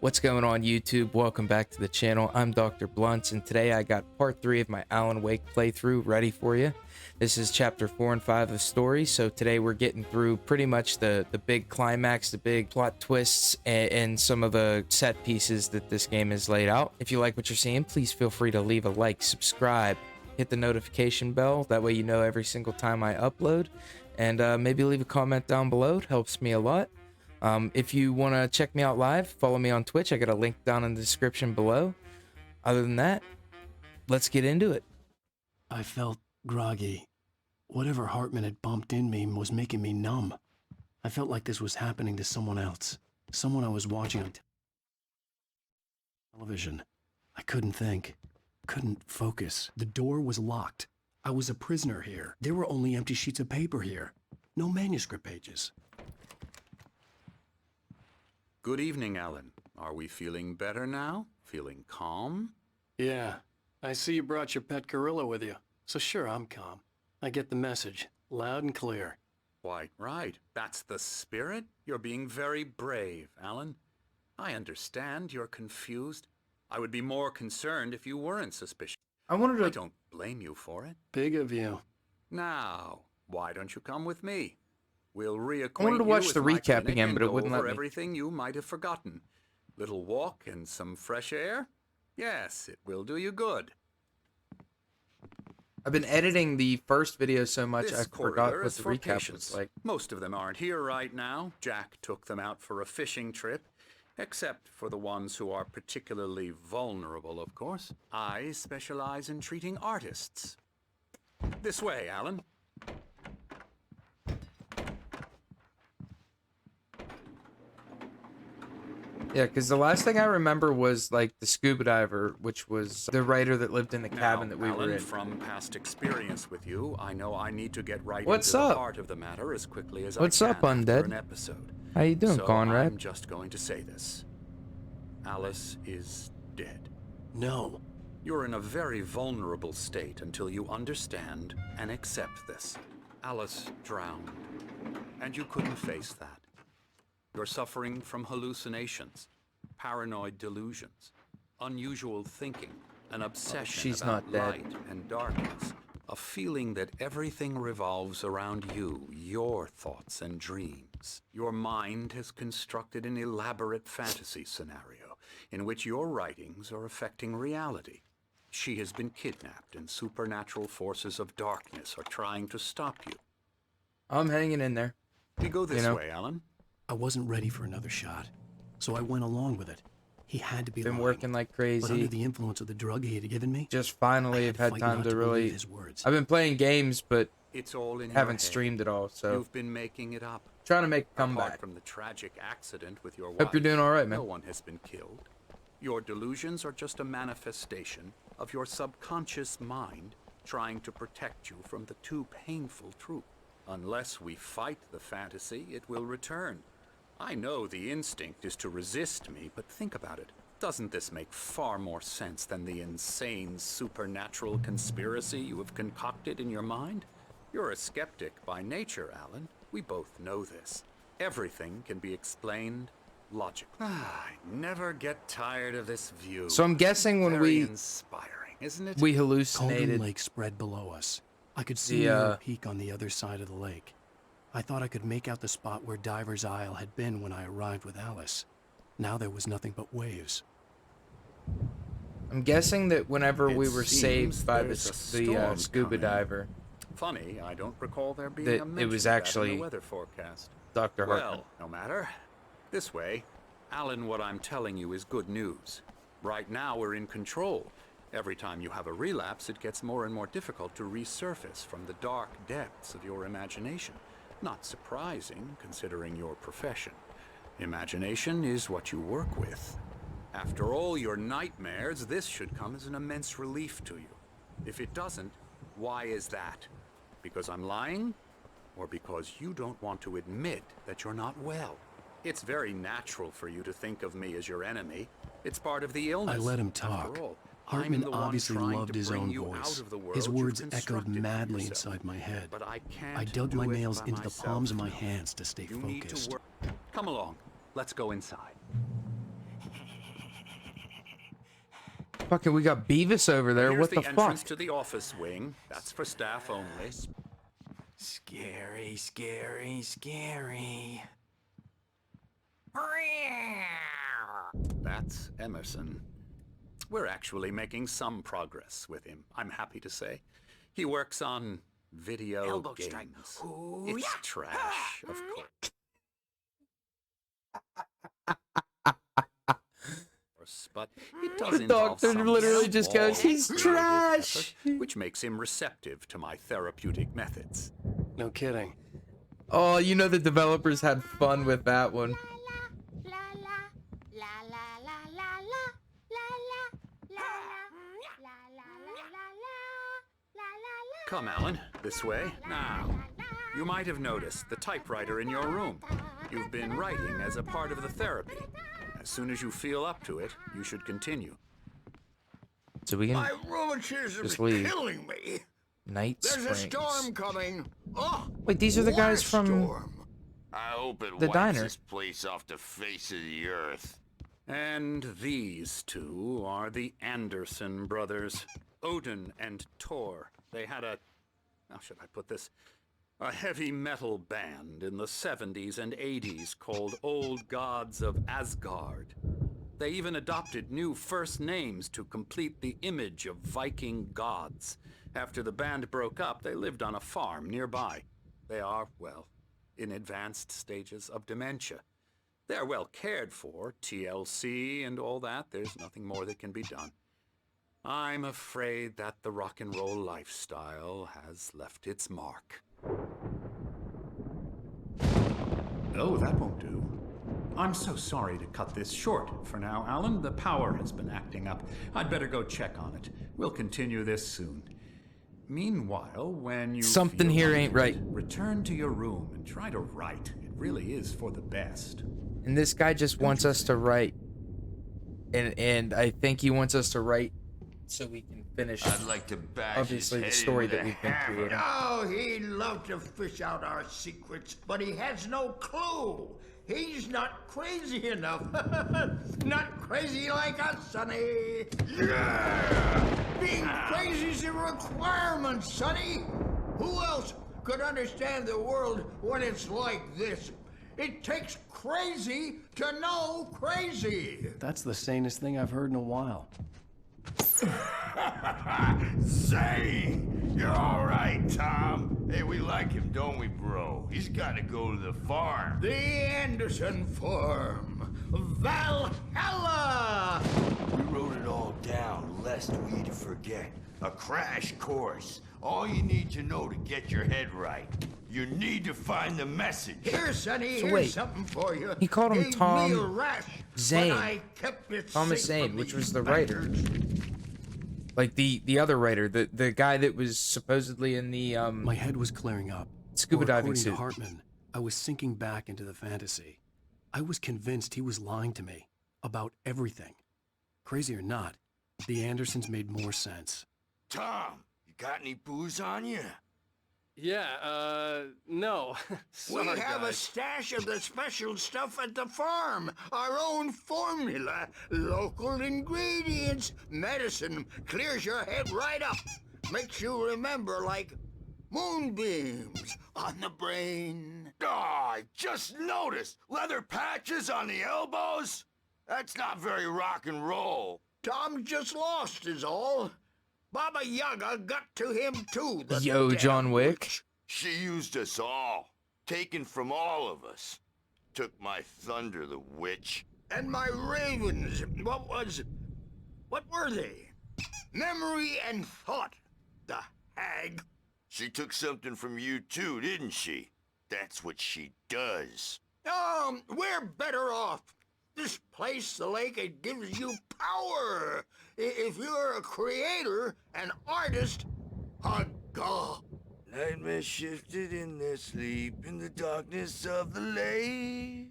What's going on YouTube? Welcome back to the channel. I'm Dr. Blunts, and today I got part 3 of my Alan Wake playthrough ready for you. This is chapter 4 and 5 of story, so today we're getting through pretty much the big climax, the big plot twists, and some of the set pieces that this game has laid out. If you like what you're seeing, please feel free to leave a like, subscribe, hit the notification bell, that way you know every single time I upload, and maybe leave a comment down below. It helps me a lot. If you want to check me out live, follow me on Twitch. I got a link down in the description below. Other than that, let's get into it. I felt groggy. Whatever Hartman had bumped in me was making me numb. I felt like this was happening to someone else. Someone I was watching on television. I couldn't think. Couldn't focus. The door was locked. I was a prisoner here. There were only empty sheets of paper here. No manuscript pages. Good evening, Alan. Are we feeling better now? Feeling calm? Yeah. I see you brought your pet gorilla with you. So sure, I'm calm. I get the message. Loud and clear. Quite right. That's the spirit. You're being very brave, Alan. I understand you're confused. I would be more concerned if you weren't suspicious. I wanted I to... don't blame you for it. Big of you. Now, why don't you come with me? We'll reacquaint I wanted to watch you the with my recap clinic again, and but it go wouldn't let over me. everything you might have forgotten. Little walk and some fresh air? Yes, it will do you good. I've been editing the first video so much This I forgot corridor what is the for recap patients. was like. Most of them aren't here right now. Jack took them out for a fishing trip. Except for the ones who are particularly vulnerable, of course. I specialize in treating artists. This way, Alan. Yeah, because the last thing I remember was like the scuba diver, which was the writer that lived in the cabin that we Alan, were in. from past experience with you, I know I need to get right What's into up? the heart of the matter as quickly as What's I up, can after Undead? an episode. How you doing, So Conrad? I'm just going to say this. Alice is dead. No. You're in a very vulnerable state until you understand and accept this. Alice drowned, and you couldn't face that. You're suffering from hallucinations, paranoid delusions, unusual thinking, an obsession She's about not dead. light and darkness, a feeling that everything revolves around you, your thoughts and dreams. Your mind has constructed an elaborate fantasy scenario in which your writings are affecting reality. She has been kidnapped, and supernatural forces of darkness are trying to stop you. I'm hanging in there. We go this know? way, Alan. I wasn't ready for another shot. So I went along with it. He had to be Been lying. working like But under crazy. the influence of the drug he had given me, Just finally I have had had fight time not to believe really... his words. I've been playing games, but It's all in your haven't head. streamed it all, so... You've been making it up. Trying to make a Apart comeback. from the tragic accident with your wife, Hope you're doing all right, man. no one has been killed. Your delusions are just a manifestation of your subconscious mind trying to protect you from the too painful truth. Unless we fight the fantasy, it will return. I know the instinct is to resist me, but think about it. Doesn't this make far more sense than the insane supernatural conspiracy you have concocted in your mind? You're a skeptic by nature, Alan. We both know this. Everything can be explained logically. I never get tired of this view. So I'm guessing when Very we inspiring, isn't it? we Cauldron hallucinated... Lake spread below us. I could see The, the peak on the other side of the lake. I thought I could make out the spot where Diver's Isle had been when I arrived with Alice. Now there was nothing but waves. I'm guessing that whenever It we were seems saved by there's a the storm scuba coming. diver, Funny, I don't recall there being That a it mention was of that in actually the weather forecast. Dr. Hartman. Well, no matter. This way. Alan, what I'm telling you is good news. Right now, we're in control. Every time you have a relapse, it gets more and more difficult to resurface from the dark depths of your imagination. Not surprising, considering your profession. Imagination is what you work with. After all your nightmares, this should come as an immense relief to you. If it doesn't, why is that? Because I'm lying? Or because you don't want to admit that you're not well? It's very natural for you to think of me as your enemy. It's part of the illness. I let him After talk. all, Hartman I'm the one obviously trying loved to his bring own you voice. out of the His world you've words echoed constructed for madly yourself. inside my head. But I can't I dug do my it nails by into the myself palms of my now. hands to stay You need to focused. work. Come along. Let's go inside. Fucking, we got Beavis over there. Here's What the the entrance fuck? to the office wing. That's for staff only. Scary, scary, scary. That's Emerson. We're actually making some progress with him, I'm happy to say. He works on video Elbow games. strike. It's trash, of course. But it does The involve doctor some literally just goes, small "He's creative trash." effort, which makes him receptive to my therapeutic methods. No kidding. Oh, you know the developers had fun with that one. Come, Alan, this way. Now, you might have noticed the typewriter in your room. You've been writing as a part of the therapy. As soon as you feel up to it, you should continue. So we can My rheumatism is just leave. killing me. Night There's Springs. a storm coming. Oh, Wait, these are the what guys a from storm. I hope it the wipes diner. this place off the face of the earth. And these two are the Anderson brothers, Odin and Thor. They had a, how should I put this? A heavy metal band in the 70s and 80s called Old Gods of Asgard. They even adopted new first names to complete the image of Viking gods. After the band broke up, they lived on a farm nearby. They are, well, in advanced stages of dementia. They're well cared for, TLC and all that. There's nothing more that can be done. I'm afraid that the rock and roll lifestyle has left its mark. Oh, that won't do. I'm so sorry to cut this short for now, Alan. The power has been acting up. I'd better go check on it. We'll continue this soon. Meanwhile, when you Something feel here like ain't it, right. Return to your room and try to write. It really is for the best. And this guy just wants us to write. And I think he wants us to write so we can finish I'd like to bash obviously the his head story into that we've been hammer. creating. Oh, he'd love to fish out our secrets, but he has no clue. He's not crazy enough. Not crazy like us, Sonny. Yeah! Being crazy's a requirement, Sonny. Who else could understand the world when it's like this? It takes crazy to know crazy. That's the sanest thing I've heard in a while. Say, you're all right, Tom. Hey, we like him, don't we, bro? He's got to go to the farm. The Anderson Farm. Valhalla! We wrote it all down, lest we forget. A crash course. All you need to know to get your head right. You need to find the message. Here, Sonny, So here's wait, something for you. he called him Gave Tom me a rash, Zane. but I kept it Thomas safe Zane, from which these was the writer. bastards. Like the other writer, the guy that was supposedly in the My head was clearing up. scuba Or diving according suit. to Hartman, I was sinking back into the fantasy. I was convinced he was lying to me about everything. Crazy or not, the Andersons made more sense. Tom, you got any booze on you? Yeah, no. We Sorry, have a guys. stash of the special stuff at the farm. Our own formula. Local ingredients. Medicine clears your head right up. Makes you remember like moonbeams on the brain. Oh, I just noticed. Leather patches on the elbows? That's not very rock and roll. Tom just lost is all. Baba Yaga got to him too. The Yo, damn John Wick. witch. She used us all. Taken from all of us. Took my thunder, the witch. And my ravens. What were they? Memory and thought. The hag. She took something from you too, didn't she? That's what she does. We're better off. This place, the lake, it gives you power. If you're a creator, an artist, a god. Nightmares shifted in their sleep in the darkness of the lake.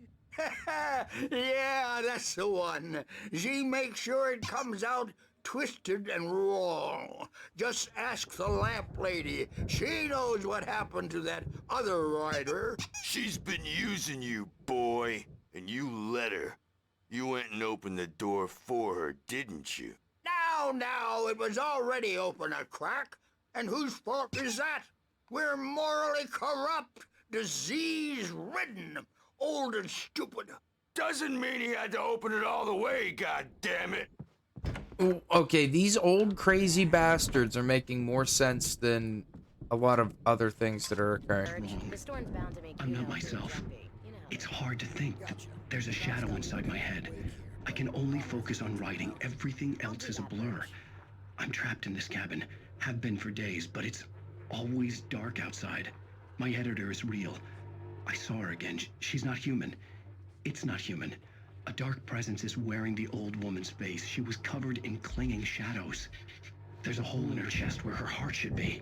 Yeah, that's the one. She makes sure it comes out twisted and wrong. Just ask the lamp lady. She knows what happened to that other writer. She's been using you, boy, and you let her. You went and opened the door for her, didn't you? Now Now, it was already open a crack. And whose fault is that? We're morally corrupt, disease-ridden, old and stupid. Doesn't mean he had to open it all the way, god damn it. Okay, these old crazy bastards are making more sense than a lot of other things that are occurring. The storm's bound to make I'm you not know, myself. grumpy. You know. It's hard to think. There's a shadow inside my head. I can only focus on writing. Everything else is a blur. I'm trapped in this cabin. Have been for days, but it's always dark outside. My editor is real. I saw her again. She's not human. It's not human. A dark presence is wearing the old woman's face. She was covered in clinging shadows. There's a hole in her chest where her heart should be.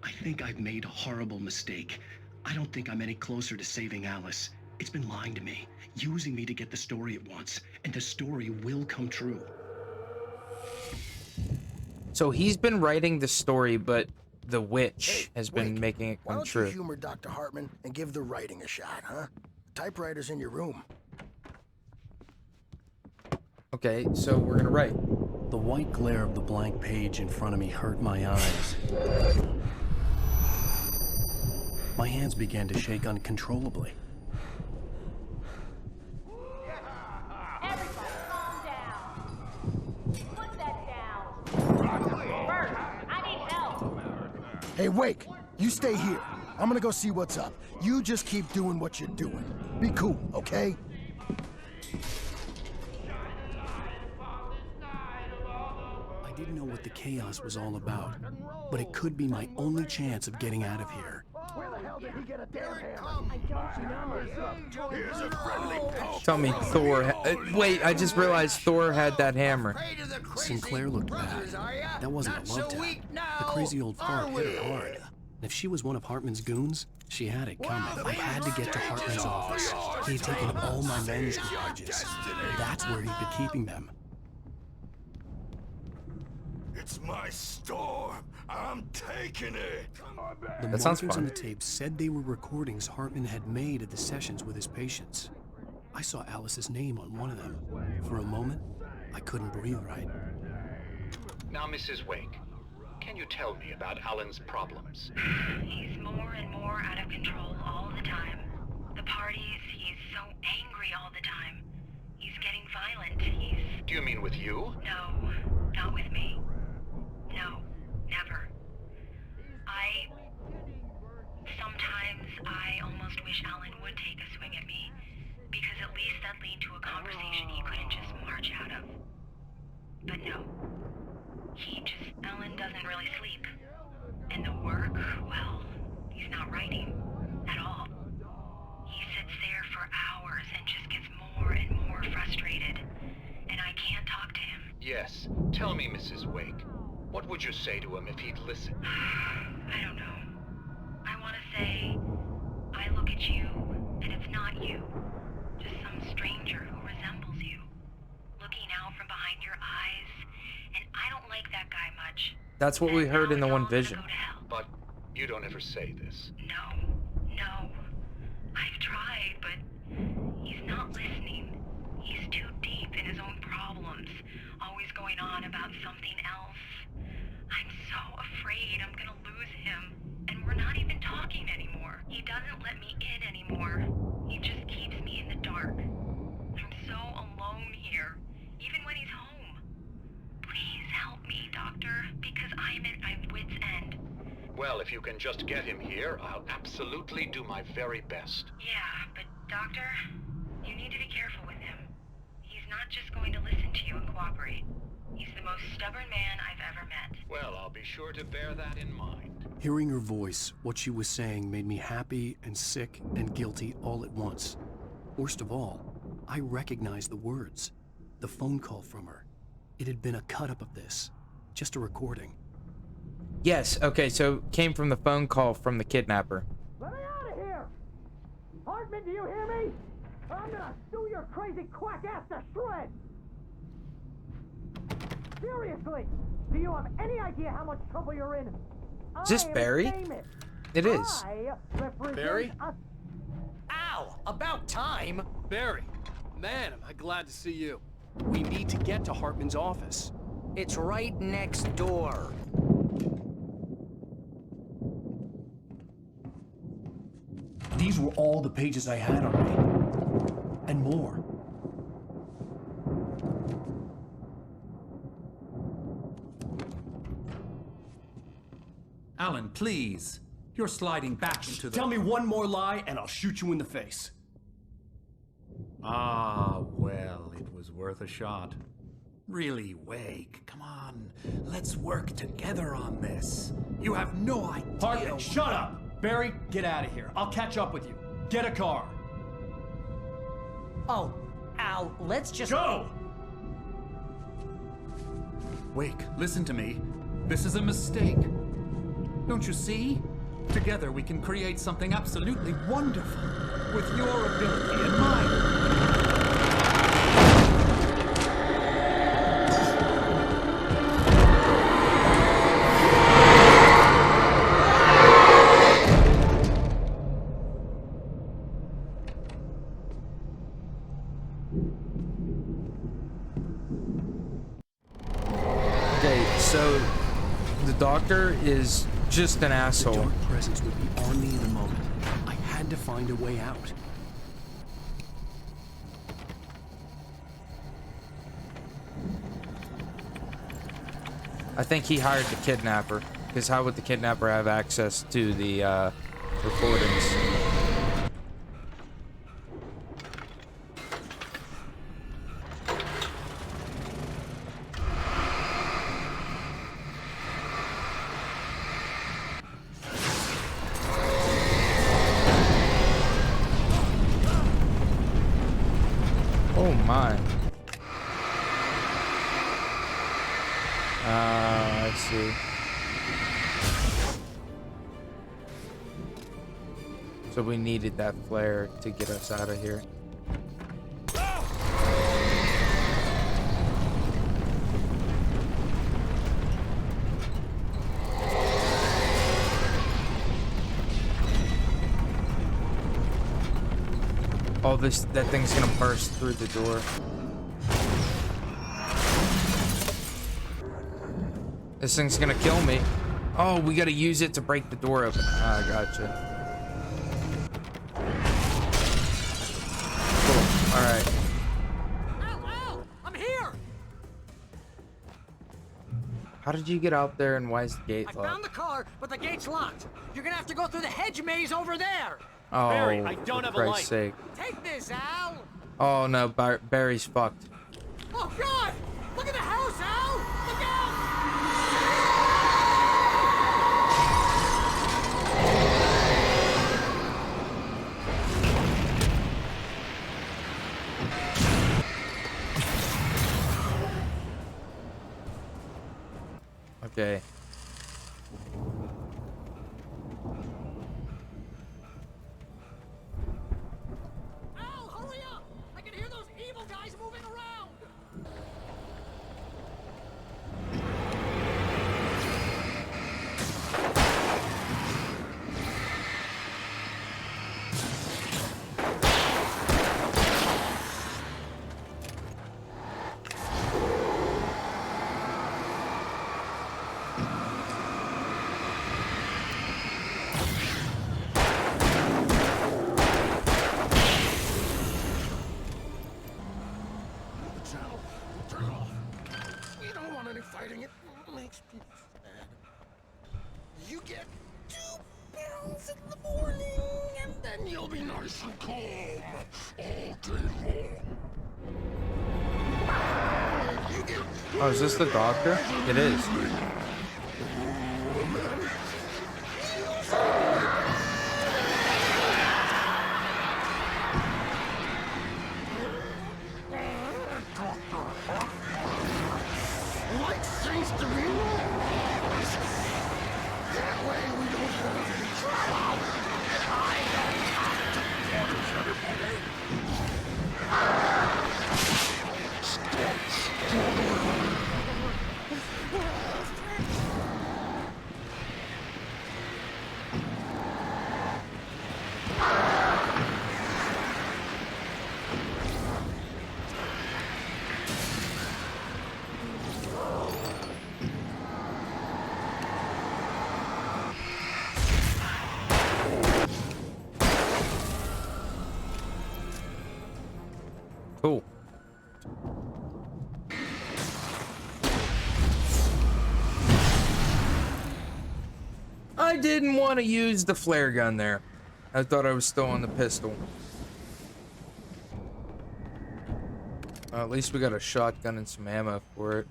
I think I've made a horrible mistake. I don't think I'm any closer to saving Alice. It's been lying to me, using me to get the story it wants, and the story will come true. So he's been writing the story, but the witch has been Wake, making it why come don't true. you humor Dr. Hartman and give the writing a shot, huh? The typewriter's in your room. Okay, so we're gonna write. The white glare of the blank page in front of me hurt my eyes. My hands began to shake uncontrollably. Everybody, calm down. Put that down. First, I need help. Hey, Wake, you stay here. I'm gonna go see what's up. You just keep doing what you're doing. Be cool, okay? I didn't know what the chaos was all about, but it could be my only chance of getting out of here. Where the hell did he get a damn hammer? I don't know. Here's a friendly poke. Tell me Thor. Wait, I just realized Thor had that hammer. Sinclair looked bad. That wasn't a love tap. The crazy old fart hit her hard. And if she was one of Hartman's goons, she had it coming. I had to get to Hartman's office. He had taken all my men's garages. That's where he'd been keeping them. It's my store. I'm taking it. The That sounds markings on fun. the tapes said they were recordings Hartman had made at the sessions with his patients. I saw Alice's name on one of them. For a moment, I couldn't breathe right. Now, Mrs. Wake, can you tell me about Alan's problems? He's more and more out of control all the time. The parties, he's so angry all the time. He's getting violent. Do you mean with you? No, not with me. No, never. Sometimes I almost wish Alan would take a swing at me, because at least that'd lead to a conversation he couldn't just march out of. But no. Alan doesn't really sleep. And the work, well, he's not writing at all. He sits there for hours and just gets more and more frustrated. And I can't talk to him. Yes. Tell me, Mrs. Wake. What would you say to him if he'd listen? I don't know. I want to say, I look at you, and it's not you. Just some stranger who resembles you. Looking out from behind your eyes, and I don't like that guy much. That's what we heard in the one vision. But you don't ever say this. No. I've tried, but he's not listening. He's too deep in his own problems, always going on about something else. I'm so afraid I'm gonna lose him, and we're not even talking anymore. He doesn't let me in anymore. He just keeps me in the dark. I'm so alone here, even when he's home. Please help me, Doctor, because I'm at my wit's end. Well, if you can just get him here, I'll absolutely do my very best. Yeah, but Doctor, you need to be careful with him. He's not just going to listen to you and cooperate. He's the most stubborn man I've ever met. Well, I'll be sure to bear that in mind. Hearing her voice, what she was saying made me happy and sick and guilty all at once. Worst of all, I recognized the words. The phone call from her. It had been a cut-up of this. Just a recording. Yes, okay, so came from the phone call from the kidnapper. Let me out of here! Hartman, do you hear me? I'm gonna sue your crazy quack ass to shreds! Seriously, do you have any idea how much trouble you're in? Is this Barry? It is. Barry? Ow! About time! Barry, man, am I glad to see you. We need to get to Hartman's office. It's right next door. These were all the pages I had on me. And more. Alan, please. You're sliding back into the... Tell me one more lie and I'll shoot you in the face. Ah, well, it was worth a shot. Really, Wake, come on. Let's work together on this. You have no idea... Hartman, shut up! Barry, get out of here. I'll catch up with you. Get a car. Oh, Al, let's just... Go! Wake, listen to me. This is a mistake. Don't you see? Together we can create something absolutely wonderful. With your ability and mine. Okay, so the doctor is just an asshole. The dark presence would be on me in a moment. I had to find a way out. I think he hired the kidnapper, because how would the kidnapper have access to the recordings? Oh my. I see. So we needed that flare to get us out of here. Oh, that thing's gonna burst through the door. This thing's gonna kill me. Oh, we gotta use it to break the door open. Ah, gotcha. Cool. Alright. Al! I'm here! How did you get out there and why is the gate I locked? found the car, but the gate's locked. You're gonna have to go through the hedge maze over there. Oh, Barry, I don't for have a Christ's light. sake. Take this, Al. Oh no, Barry's fucked. Oh God! Look at the house, Al! Look out! Okay. Al, hurry up! I can hear those evil guys moving around. Turn off. We don't want any fighting. It makes people sad. You get 2 pills in the morning, and then you'll be nice and calm all day long. You get Oh, is this the doctor? It is. like things to be lost. That way we don't have any trouble. I don't have to punish everybody. Cool. I didn't want to use the flare gun there. I thought I was still on the pistol. At least we got a shotgun and some ammo for it.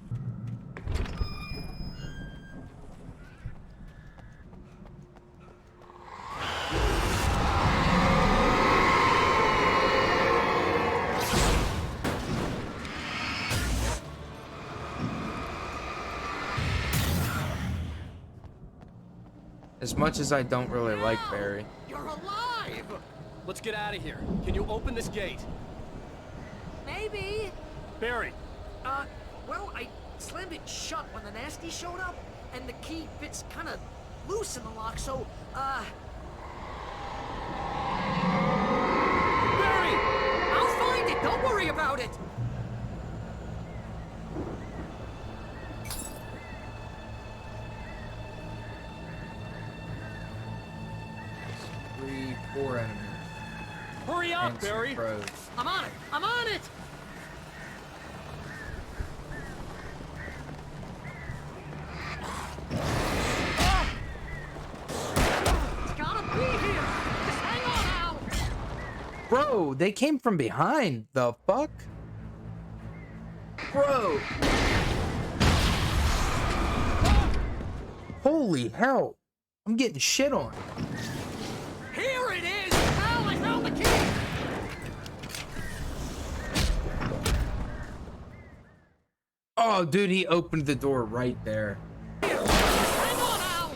As much as I don't really like Barry. You're alive! Let's get out of here. Can you open this gate? Maybe. Barry. Well, I slammed it shut when the nasty showed up, and the key fits kind of loose in the lock, so, Barry! I'll find it! Don't worry about it! Four enemies. Hurry up, Barry! I'm on it! I'm on it! It's gotta be here! Just hang on now! Bro, they came from behind. The fuck? Bro! Holy hell! I'm getting shit on. Here it is! Al, I found the key! Oh, dude, he opened the door right there. Hang on, Al!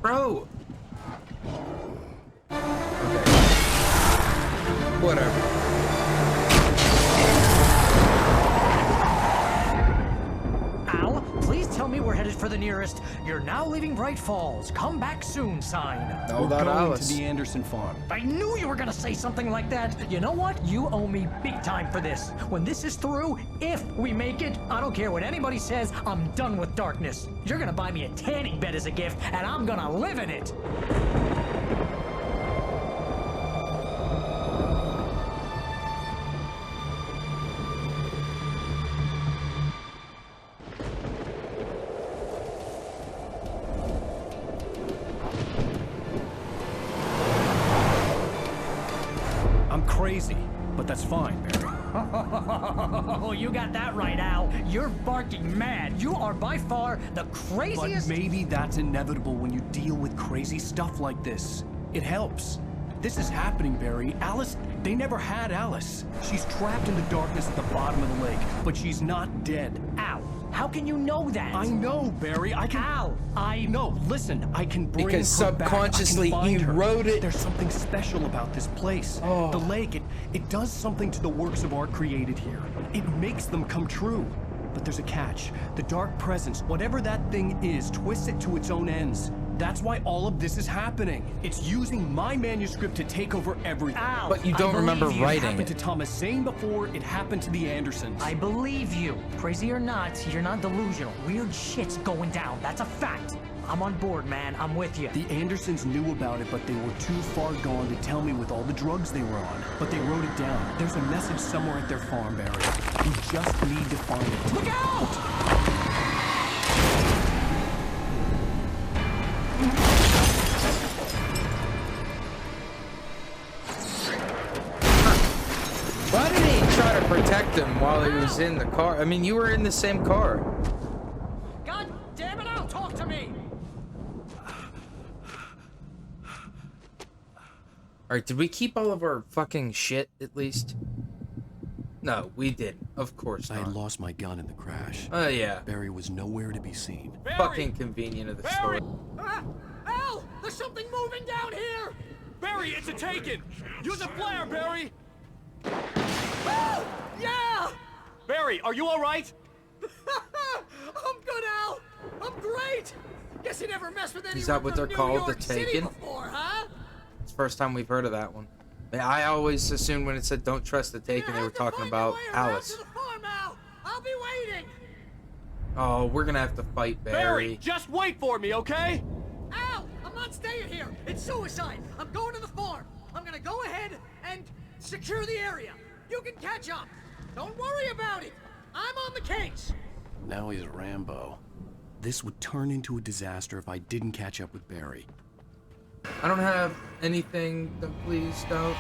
Bro! Okay. Whatever. Al, please tell me we're headed for the nearest "You're now leaving Bright Falls. Come back soon" sign. No, We're that going Alice. to the Anderson farm. I knew you were gonna say something like that. You know what? You owe me big time for this. When this is through, if we make it, I don't care what anybody says, I'm done with darkness. You're gonna buy me a tanning bed as a gift, and I'm gonna live in it. I'm crazy, but that's fine, Barry. Oh, you got that right, Al. You're barking mad. You are by far the But craziest. maybe that's inevitable when you deal with crazy stuff like this. It helps. This is happening, Barry. Alice, they never had Alice. She's trapped in the darkness at the bottom of the lake, but she's not dead. Al, how can you know that? I know, Barry. I can. Al, No, listen. I can bring Because her back. I can subconsciously find he her. wrote it. There's something special about this place. Oh. The lake, it does something to the works of art created here. It makes them come true. But there's a catch. The dark presence, whatever that thing is, twists it to its own ends. That's why all of this is happening. It's using my manuscript to take over everything. Al, But you don't remember It writing happened it. to Thomas Zane before it happened to the Andersons. I believe you. Crazy or not, you're not delusional. Weird shit's going down. That's a fact. I'm on board, man. I'm with you. The Andersons knew about it, but they were too far gone to tell me with all the drugs they were on. But they wrote it down. There's a message somewhere at their farm, Barry. We just need to find it. Look out! Why did he try to protect him while he was in the car? I mean, you were in the same car. God damn it, Al, talk to me! Alright, did we keep all of our fucking shit, at least? No, we didn't. Of course I not. had lost my gun in the crash. Oh, yeah. Barry was nowhere to be seen. Fucking convenient of the story. Al, there's something moving down here! Barry, it's a Taken! Use a flare, Barry! Oh, yeah! Barry, are you alright? I'm good, Al. I'm great. Guess you never messed with anyone Is that what from they're New called, York the City Taken? before, huh? first time we've heard of that one. I always assumed when it said don't trust the Taken, they were talking about Alice. I'll be waiting. Oh, we're gonna have to fight Barry. Just wait for me, okay? Al, I'm not staying here. It's suicide. I'm going to the farm. I'm gonna go ahead and secure the area. You can catch up. Don't worry about it. I'm on the case. Now he's Rambo. This would turn into a disaster if I didn't catch up with Barry. I don't have anything, please don't.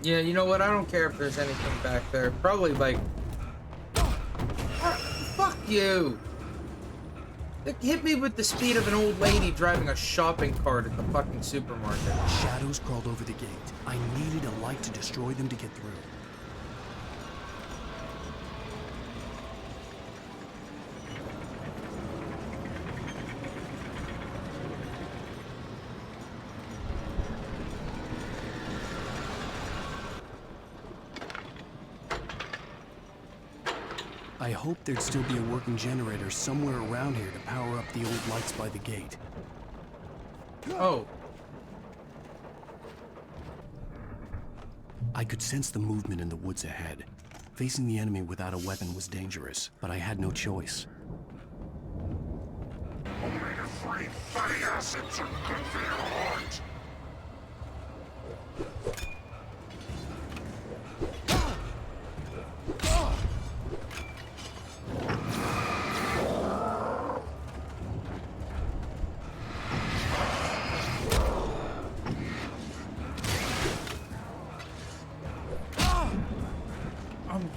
Yeah, you know what? I don't care if there's anything back there. Probably like... fuck you! It hit me with the speed of an old lady driving a shopping cart at the fucking supermarket. Shadows crawled over the gate. I needed a light to destroy them to get through. I hoped there'd still be a working generator somewhere around here to power up the old lights by the gate. Oh. I could sense the movement in the woods ahead. Facing the enemy without a weapon was dangerous, but I had no choice.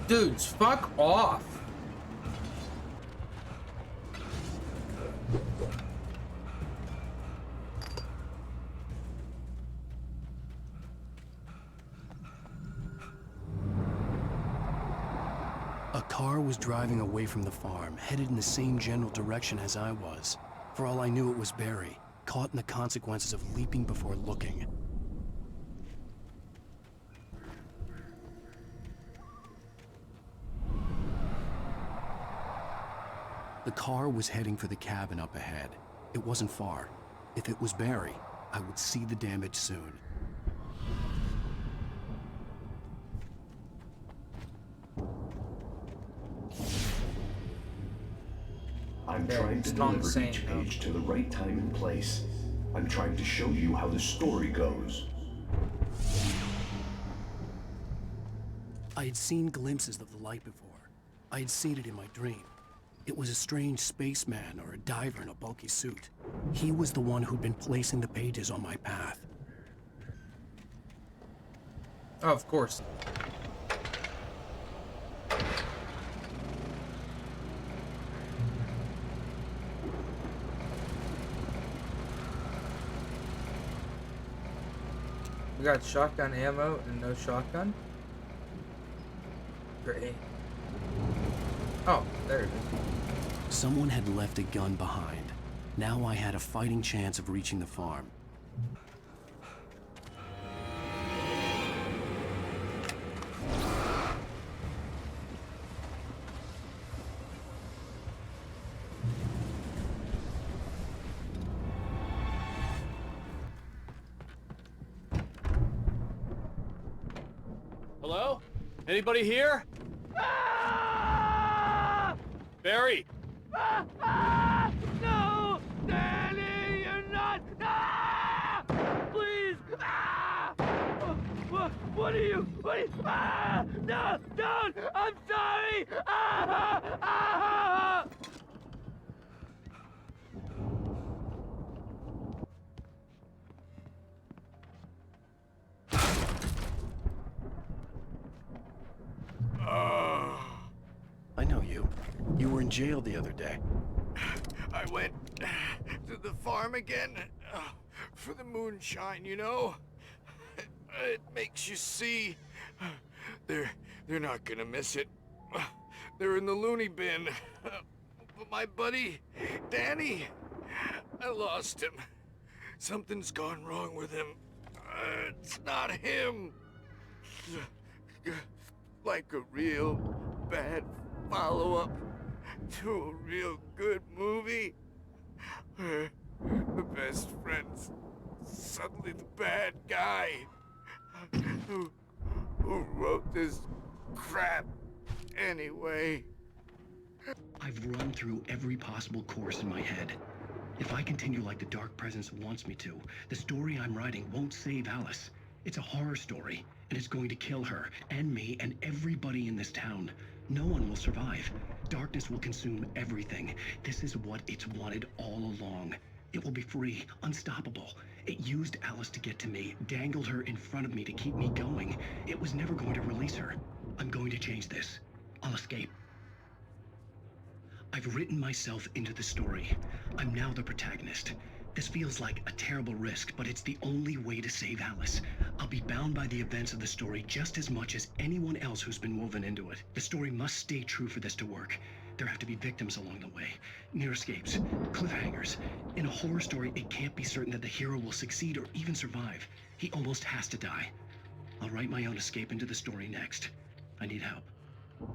Dudes, fuck off. A car was driving away from the farm, headed in the same general direction as I was. For all I knew, it was Barry, caught in the consequences of leaping before looking. The car was heading for the cabin up ahead. It wasn't far. If it was Barry, I would see the damage soon. I'm trying to deliver each page to the right time and place. I'm trying to show you how the story goes. I had seen glimpses of the light before. I had seen it in my dream. It was a strange spaceman or a diver in a bulky suit. He was the one who'd been placing the pages on my path. Oh, of course. We got shotgun ammo and no shotgun? Great. Oh, there it is. Someone had left a gun behind. Now I had a fighting chance of reaching the farm. Hello? Anybody here? Barry! No! Danny, you're not! Please! What are you? No! Don't! I'm sorry! I know you. You were in jail the other day. I went to the farm again. for the moonshine, you know? It makes you see. They're not gonna miss it. They're in the loony bin. But my buddy, Danny, I lost him. Something's gone wrong with him. It's not him. Like a real bad follow-up to a real good movie. Where the best friend's suddenly the bad guy. Who wrote this crap anyway? I've run through every possible course in my head. If I continue like the Dark Presence wants me to, the story I'm writing won't save Alice. It's a horror story, and it's going to kill her, and me, and everybody in this town. No one will survive. Darkness will consume everything. This is what it's wanted all along. It will be free, unstoppable. It used Alice to get to me, dangled her in front of me to keep me going. It was never going to release her. I'm going to change this. I'll escape. I've written myself into the story. I'm now the protagonist. This feels like a terrible risk, but it's the only way to save Alice. I'll be bound by the events of the story just as much as anyone else who's been woven into it. The story must stay true for this to work. There have to be victims along the way, near escapes, cliffhangers. In a horror story, it can't be certain that the hero will succeed or even survive. He almost has to die. I'll write my own escape into the story next. I need help.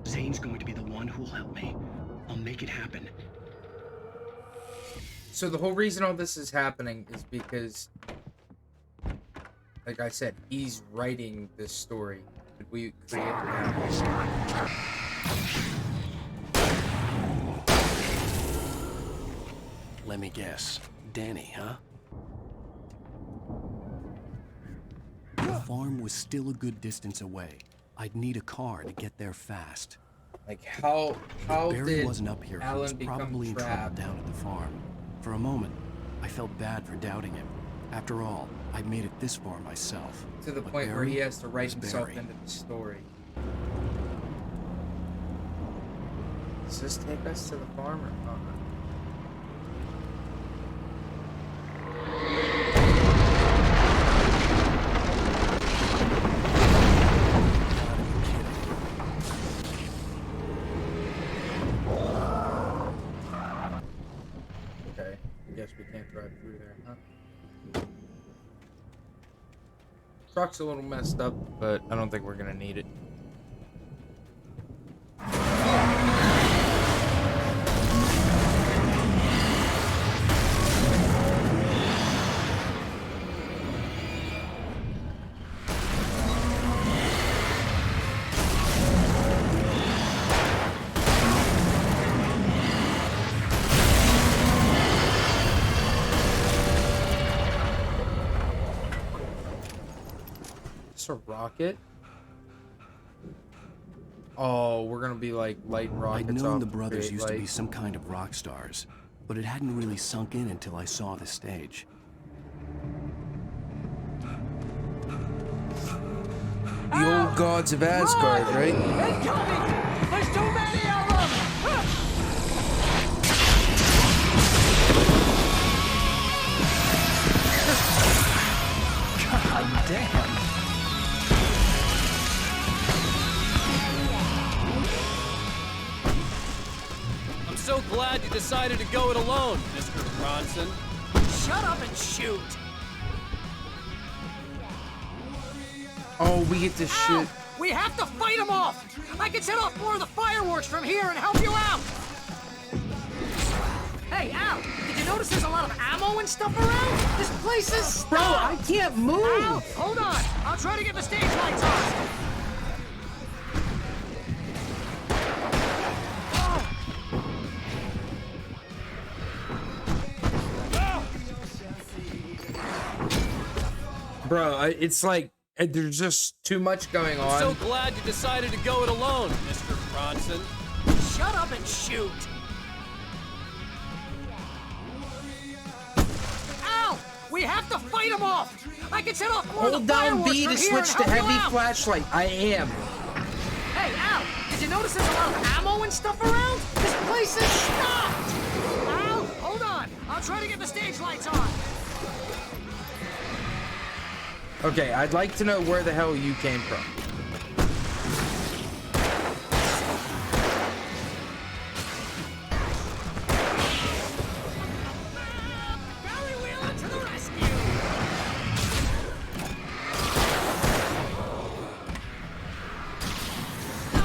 Zane's going to be the one who'll help me. I'll make it happen. So the whole reason all this is happening is because, like I said, he's writing this story. Did we create it now? Let me guess. Danny, huh? The farm was still a good distance away. I'd need a car to get there fast. Like how Barry did wasn't up here. He Alan was become probably in trouble trapped? down at the farm. For a moment, I felt bad for doubting him. After all, I made it this far myself. To the But point where Barry he has to write was himself Barry. into the story. Does this take us to the farm or not? Okay, I guess we can't drive through there, huh? Truck's a little messed up, but I don't think we're gonna need it. Is this a rocket? Oh, we're gonna be like lighting rockets. I'd known off the to brothers create used to be light. some kind of rock stars, but it hadn't really sunk in until I saw the stage. The old gods of Asgard, right? Incoming! There's too many of them! God damn. I'm so glad you decided to go it alone, Mr. Bronson. Shut up and shoot! Oh, we get to shoot. We have to fight them off! I can set off more of the fireworks from here and help you out! Hey, Al, did you notice there's a lot of ammo and stuff around? This place is stuck! Bro, I can't move! Al, hold on! I'll try to get the stage lights on! Bro, it's like there's just too much going on. I'm so glad you decided to go it alone, Mr. Bronson. Shut up and shoot! Al, we have to fight them off! I can set off more of Hold the down fireworks B from to here switch and to help you heavy out. flashlight. I am. Hey, Al, did you notice there's a lot of ammo and stuff around? This place is stopped! Al, hold on. I'll try to get the stage lights on. Okay, I'd like to know where the hell you came from.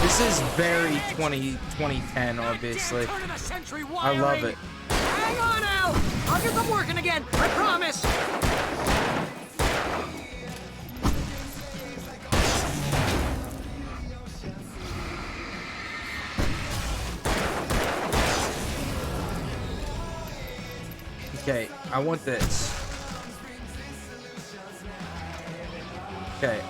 This is very 2010, obviously. I love it. Hang on, Al! I'll get them working again, I promise! Okay, I want this. Okay,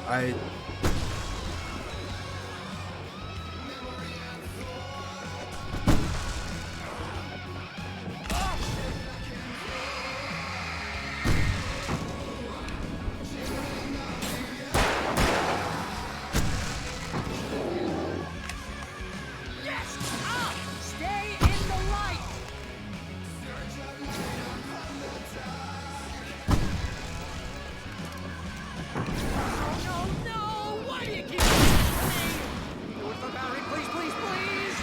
Yes! Up! Stay in the light! Oh, no! Why do you keep doing me? Do it for Barry, please, please, please!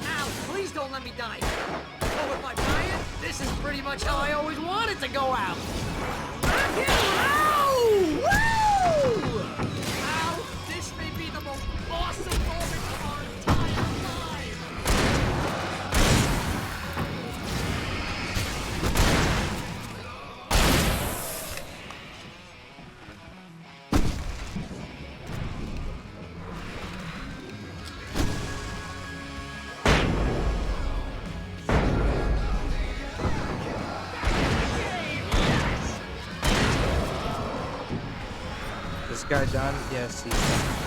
Al, please don't let me die. Oh, if I die it, this is pretty much how I always wanted to go out. Rock and roll! Woo! Al, this may be the most awesome moment of our entire lives. this guy done? Yes, he's done.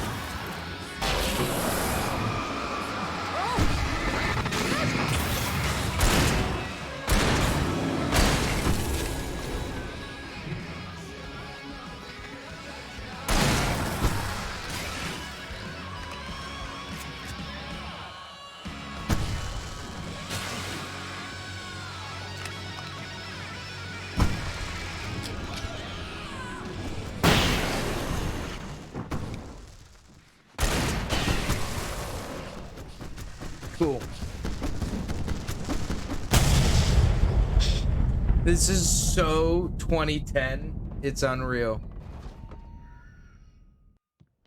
Cool. This is so 2010. It's unreal.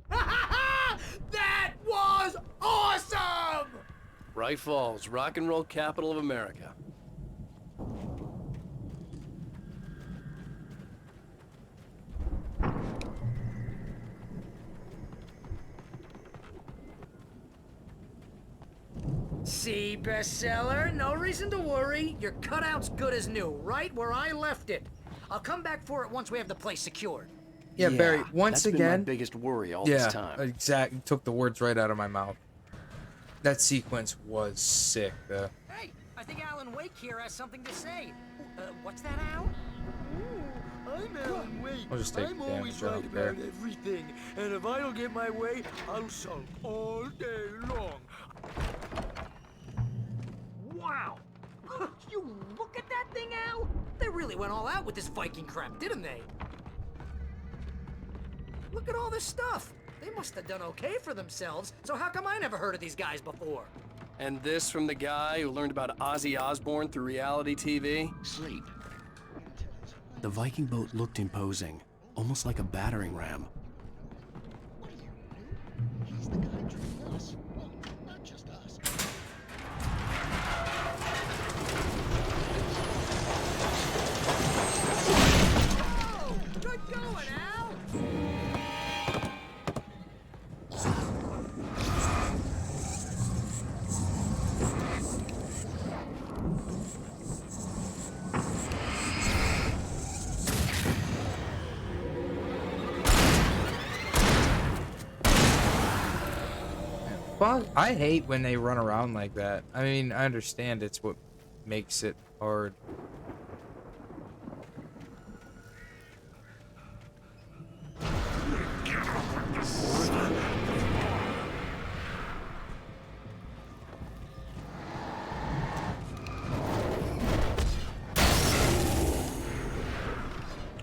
That was awesome! Bright Falls, rock and roll capital of America. See, bestseller, no reason to worry. Your cutout's good as new, right where I left it. I'll come back for it once we have the place secured. Yeah, Barry, once that's again. been my biggest worry all this time. Yeah, exactly. Took the words right out of my mouth. That sequence was sick, though. Hey, I think Alan Wake here has something to say. What's that, Al? I'm Alan Wake. I'll just take I'm the always damage right out there. about everything, and if I don't get my way, I'll sulk all day long. Wow! You look at that thing, Al! They really went all out with this Viking crap, didn't they? Look at all this stuff. They must have done okay for themselves, so how come I never heard of these guys before? And this from the guy who learned about Ozzy Osbourne through reality TV? Sleep. The Viking boat looked imposing, almost like a battering ram. He's the guy training us. Well, not just us. Oh, good going, Al! boss, I hate when they run around like that. I mean, I understand it's what makes it hard.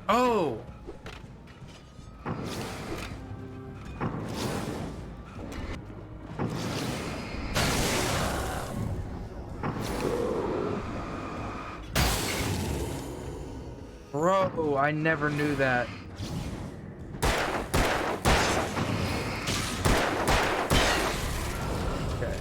Oh! Bro, I never knew that. Okay.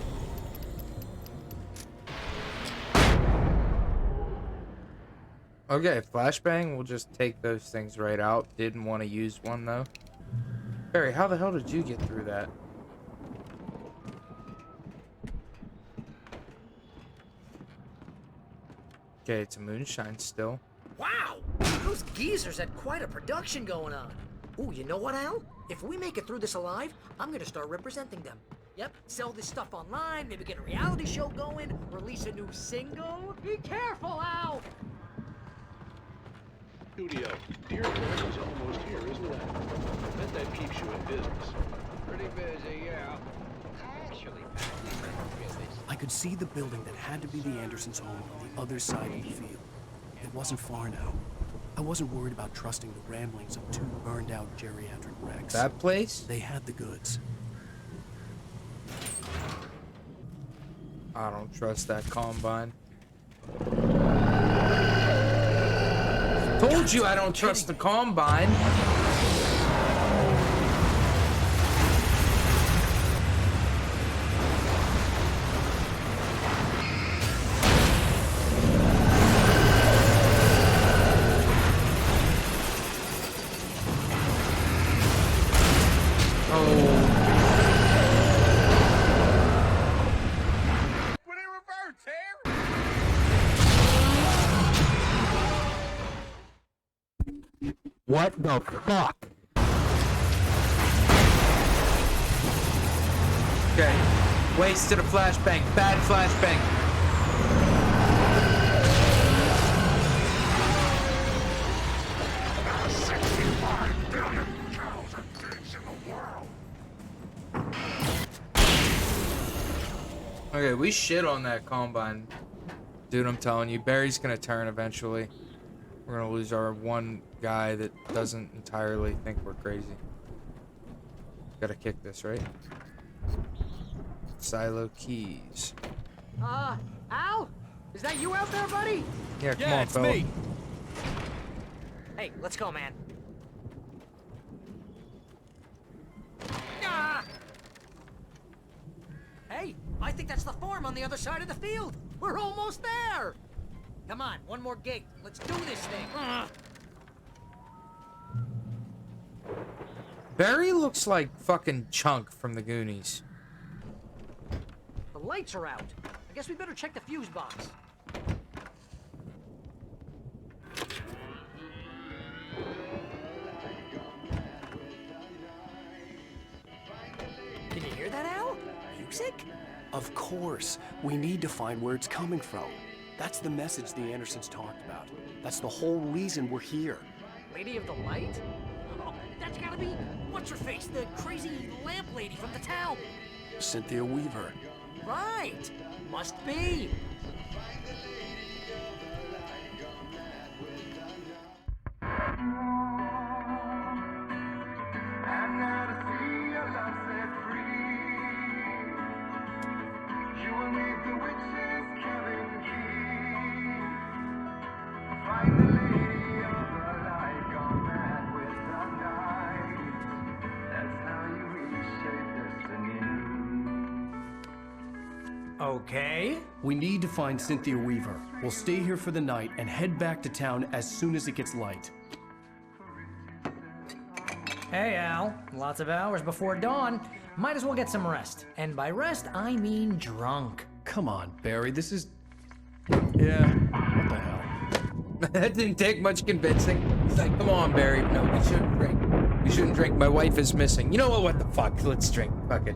Okay, flashbang, we'll just take those things right out. Didn't want to use one though. Barry, how the hell did you get through that? Okay, it's a moonshine still. Wow! Those geezers had quite a production going on. Ooh, you know what, Al? If we make it through this alive, I'm gonna start representing them. Yep, sell this stuff online, maybe get a reality show going, release a new single. Be careful, Al! Studio. Dear Greg is almost here, isn't it? I bet that keeps you in business. Pretty busy, yeah. Actually, I could see the building that had to be the Andersons' home on the other side of the field. It wasn't far now. I wasn't worried about trusting the ramblings of two burned-out geriatric wrecks. That place? They had the goods. I don't trust that combine. Told you I don't trust the combine. What the fuck? Okay. Wasted a flashbang. Bad flashbang. Okay, we shit on that combine. Dude, I'm telling you, Barry's gonna turn eventually. We're gonna lose our one guy that doesn't entirely think we're crazy. Gotta kick this, right? Silo keys. Al? Is that you out there, buddy? Yeah, come on, fella. Me. Hey, let's go, man. Ah! Hey, I think that's the farm on the other side of the field. We're almost there. Come on, one more gate. Let's do this thing. Barry looks like fucking Chunk from the Goonies. The lights are out. I guess we better check the fuse box. Can you hear that, Al? Music? Of course. We need to find where it's coming from. That's the message the Andersons talked about. That's the whole reason we're here. Lady of the Light? Oh, that's gotta be what's-her-face, the crazy lamp lady from the town. Cynthia Weaver. Right. Must be. Okay. We need to find Cynthia Weaver. We'll stay here for the night and head back to town as soon as it gets light. Hey, Al. Lots of hours before dawn. Might as well get some rest. And by rest, I mean drunk. Come on, Barry, this is... Yeah, what the hell? That didn't take much convincing. He's like, come on, Barry. No, we shouldn't drink. We shouldn't drink. My wife is missing. You know what? What the fuck? Let's drink. Fuck it.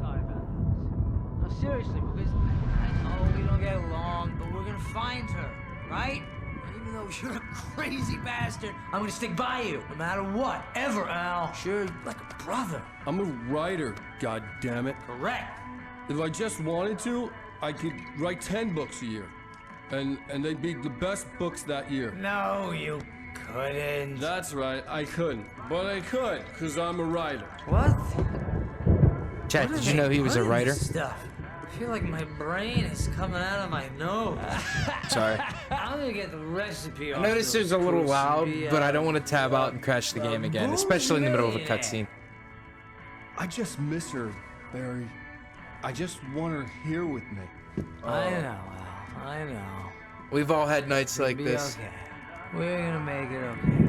seriously, because I know we don't get along, but we're gonna find her, right? And even though you're a crazy bastard, I'm gonna stick by you, no matter what, ever, Al. Sure, like a brother. I'm a writer, goddammit. Correct. If I just wanted to, I could write 10 books a year. And they'd be the best books that year. No, you couldn't. That's right, I couldn't. But I could, because I'm a writer. What? Chat, did you know he was a writer? Stuff. I feel like my brain is coming out of my nose. Sorry. I'm gonna get the recipe. I noticed it was a little loud, but I don't want to tab out and crash the game again, especially in the middle of a cutscene. I just miss her, Barry. I just want her here with me. I know, Al. I know. We've all had nights like Be this. okay. We're gonna make it okay.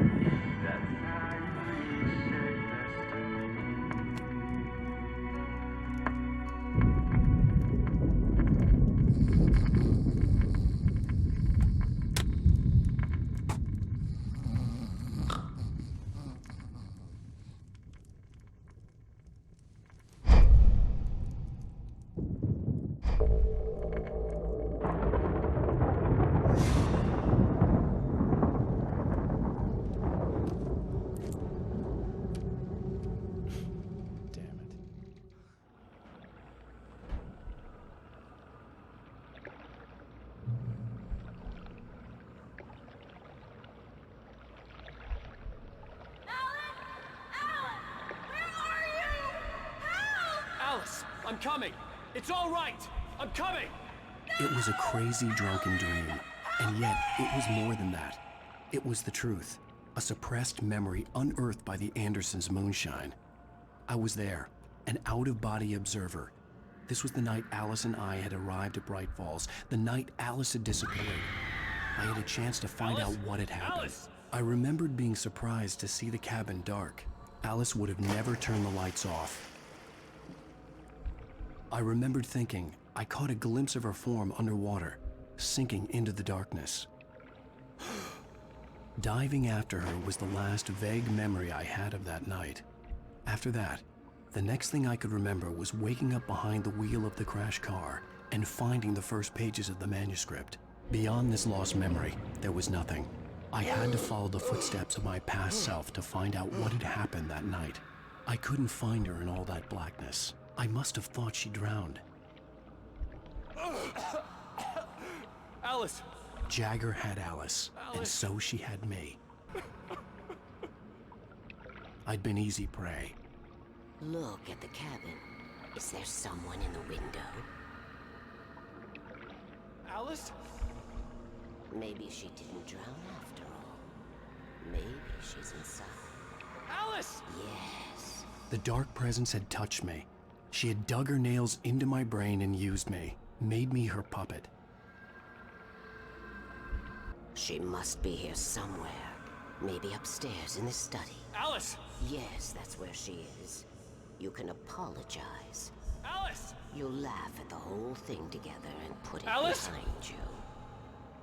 Alice, I'm coming. It's all right. I'm coming. It was a crazy, drunken dream, and yet it was more than that. It was the truth, a suppressed memory unearthed by the Andersons' moonshine. I was there, an out-of-body observer. This was the night Alice and I had arrived at Bright Falls, the night Alice had disappeared. I had a chance to find out what had happened. Alice! I remembered being surprised to see the cabin dark. Alice would have never turned the lights off. I remembered thinking I caught a glimpse of her form underwater, sinking into the darkness. Diving after her was the last vague memory I had of that night. After that, the next thing I could remember was waking up behind the wheel of the crashed car and finding the first pages of the manuscript. Beyond this lost memory, there was nothing. I had to follow the footsteps of my past self to find out what had happened that night. I couldn't find her in all that blackness. I must have thought she drowned. Alice! Jagger had Alice, and so she had me. I'd been easy prey. Look at the cabin. Is there someone in the window? Alice? Maybe she didn't drown after all. Maybe she's inside. Alice! Yes. The dark presence had touched me. She had dug her nails into my brain and used me, made me her puppet. She must be here somewhere. Maybe upstairs in the study. Alice! Yes, that's where she is. You can apologize. Alice! You'll laugh at the whole thing together and put it Alice? behind you.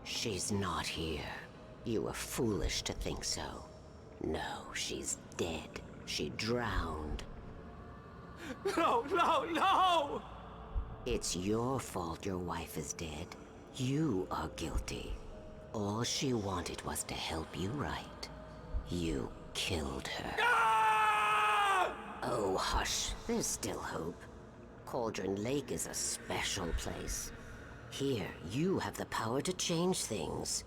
She's not here. You were foolish to think so. No, she's dead. She drowned. No, no, no! It's your fault your wife is dead. You are guilty. All she wanted was to help you right. You killed her. Ah! Oh, hush. There's still hope. Cauldron Lake is a special place. Here, you have the power to change things.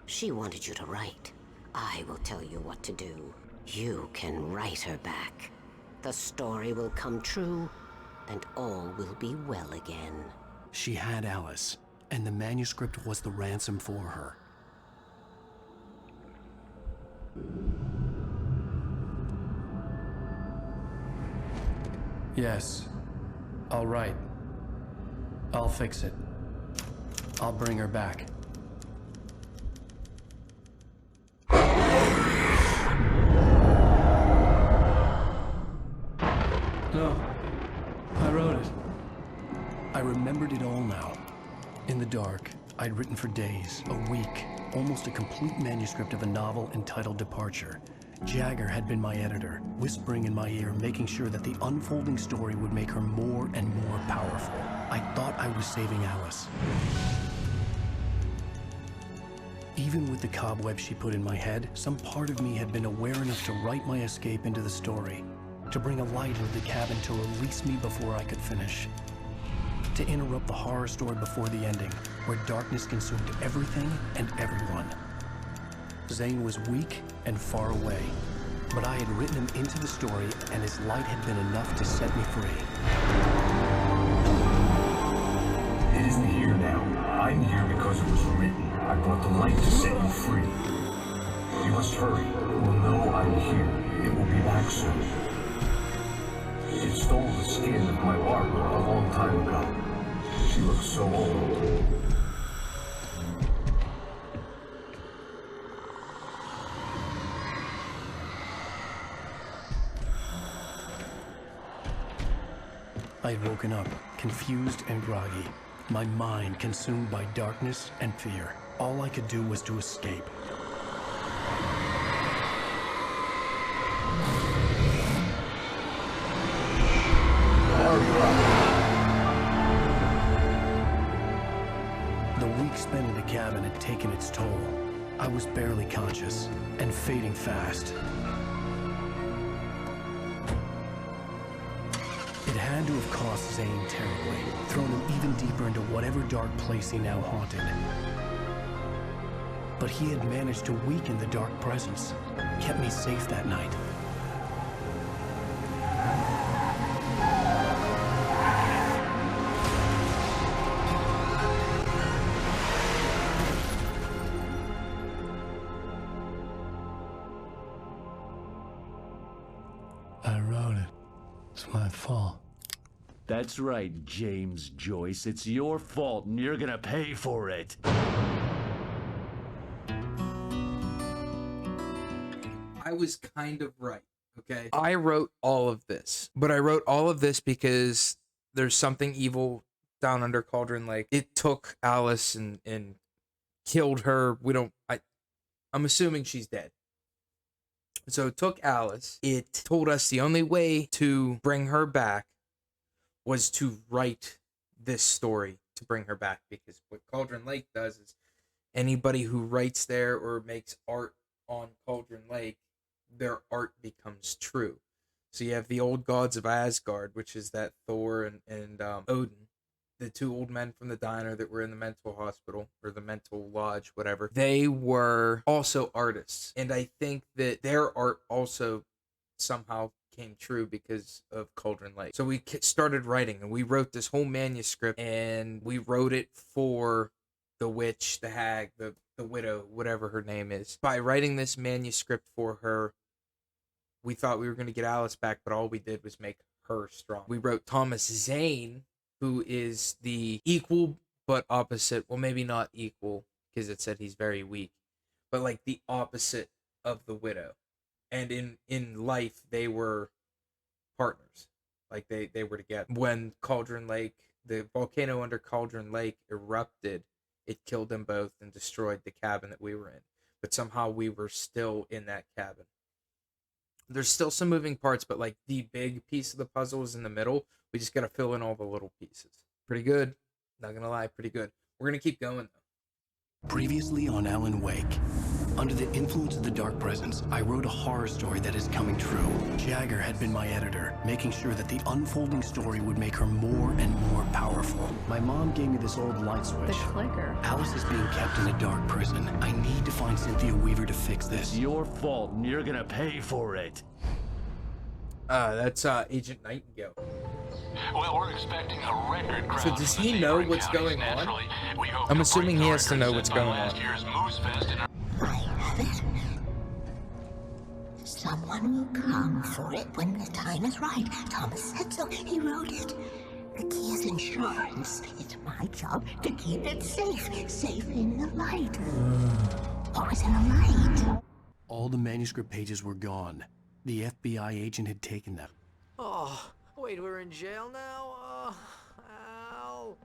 She wanted you to write. I will tell you what to do. You can write her back. The story will come true, and all will be well again. She had Alice, and the manuscript was the ransom for her. Yes, I'll write. I'll fix it. I'll bring her back. No, I wrote it. I remembered it all now. In the dark, I'd written for days, a week, almost a complete manuscript of a novel entitled Departure. Jagger had been my editor, whispering in my ear, making sure that the unfolding story would make her more and more powerful. I thought I was saving Alice. Even with the cobweb she put in my head, some part of me had been aware enough to write my escape into the story, to bring a light into the cabin to release me before I could finish, to interrupt the horror story before the ending, where darkness consumed everything and everyone. Zane was weak and far away, but I had written him into the story, and his light had been enough to set me free. It isn't here now. I'm here because it was written. I brought the light to set you free. You must hurry. It will know I'm here. It will be back soon. It stole the skin of my Barbara a long time ago. She looks so old. I had woken up, confused and groggy, my mind consumed by darkness and fear. All I could do was to escape. The week spent in the cabin had taken its toll. I was barely conscious, and fading fast. It had to have cost Zane terribly, thrown him even deeper into whatever dark place he now haunted. But he had managed to weaken the dark presence, kept me safe that night. I wrote it. It's my fault. That's right, James Joyce. It's your fault, and you're gonna pay for it. I was kind of right, okay? I wrote all of this, but I wrote all of this because there's something evil down under Cauldron Lake. It took Alice and killed her. I'm assuming she's dead. So it took Alice. It told us the only way to bring her back was to write this story to bring her back, because what Cauldron Lake does is anybody who writes there or makes art on Cauldron Lake, their art becomes true. So you have the old gods of Asgard, which is that Thor and Odin, the two old men from the diner that were in the mental hospital or the mental lodge, whatever. They were also artists, and I think that their art also somehow came true because of Cauldron Lake. So we started writing, and we wrote this whole manuscript, and we wrote it for the witch, the hag, the widow, whatever her name is. By writing this manuscript for her, we thought we were going to get Alice back, but all we did was make her strong. We wrote Thomas Zane, who is the equal but opposite, well, maybe not equal, because it said he's very weak, but like the opposite of the widow. And in life, they were partners. Like, they were together. When Cauldron Lake, the volcano under Cauldron Lake erupted, it killed them both and destroyed the cabin that we were in. But somehow we were still in that cabin. There's still some moving parts, but like the big piece of the puzzle is in the middle. We just got to fill in all the little pieces. Pretty good. Not going to lie, pretty good. We're going to keep going, though. Previously on Alan Wake. Under the influence of the dark presence, I wrote a horror story that is coming true. Jagger had been my editor, making sure that the unfolding story would make her more and more powerful. My mom gave me this old light switch. The clicker. Alice is being kept in a dark prison. I need to find Cynthia Weaver to fix this. It's your fault, and you're gonna pay for it. That's Agent Nightingale. Well, we're expecting a record crowd. So does he know what's going on? I'm assuming he has to know what's going on. Someone will come for it when the time is right. Thomas said so. He wrote it. The key is insurance. It's my job to keep it safe. Safe in the light. Always in the light. All the manuscript pages were gone. The FBI agent had taken them. Oh, wait, we're in jail now? Oh, Al.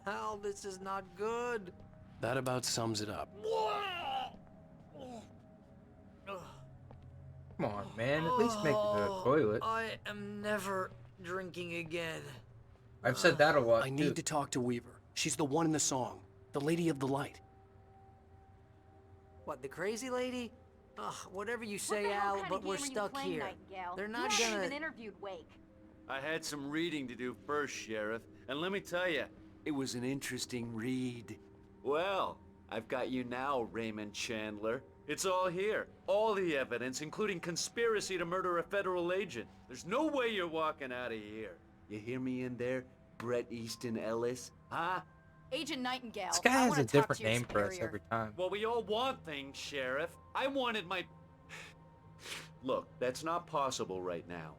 Al, this is not good. That about sums it up. on, man. At least make it to the toilet. I am never drinking again. I've said that a lot, I need to talk to Weaver. She's the one in the song. The Lady of the Light. What, the crazy lady? Ugh, whatever you say, Al, but we're stuck here. They're not you haven't gonna... even interviewed Wake. I had some reading to do first, Sheriff, and let me tell you, it was an interesting read. Well, I've got you now, Raymond Chandler. It's all here. All the evidence, including conspiracy to murder a federal agent. There's no way you're walking out of here. You hear me in there, Bret Easton Ellis? Huh? Agent Nightingale. This guy I has wanna a talk different to your name for us superior. every time. Well, we all want things, Sheriff. I wanted my... Look, that's not possible right now.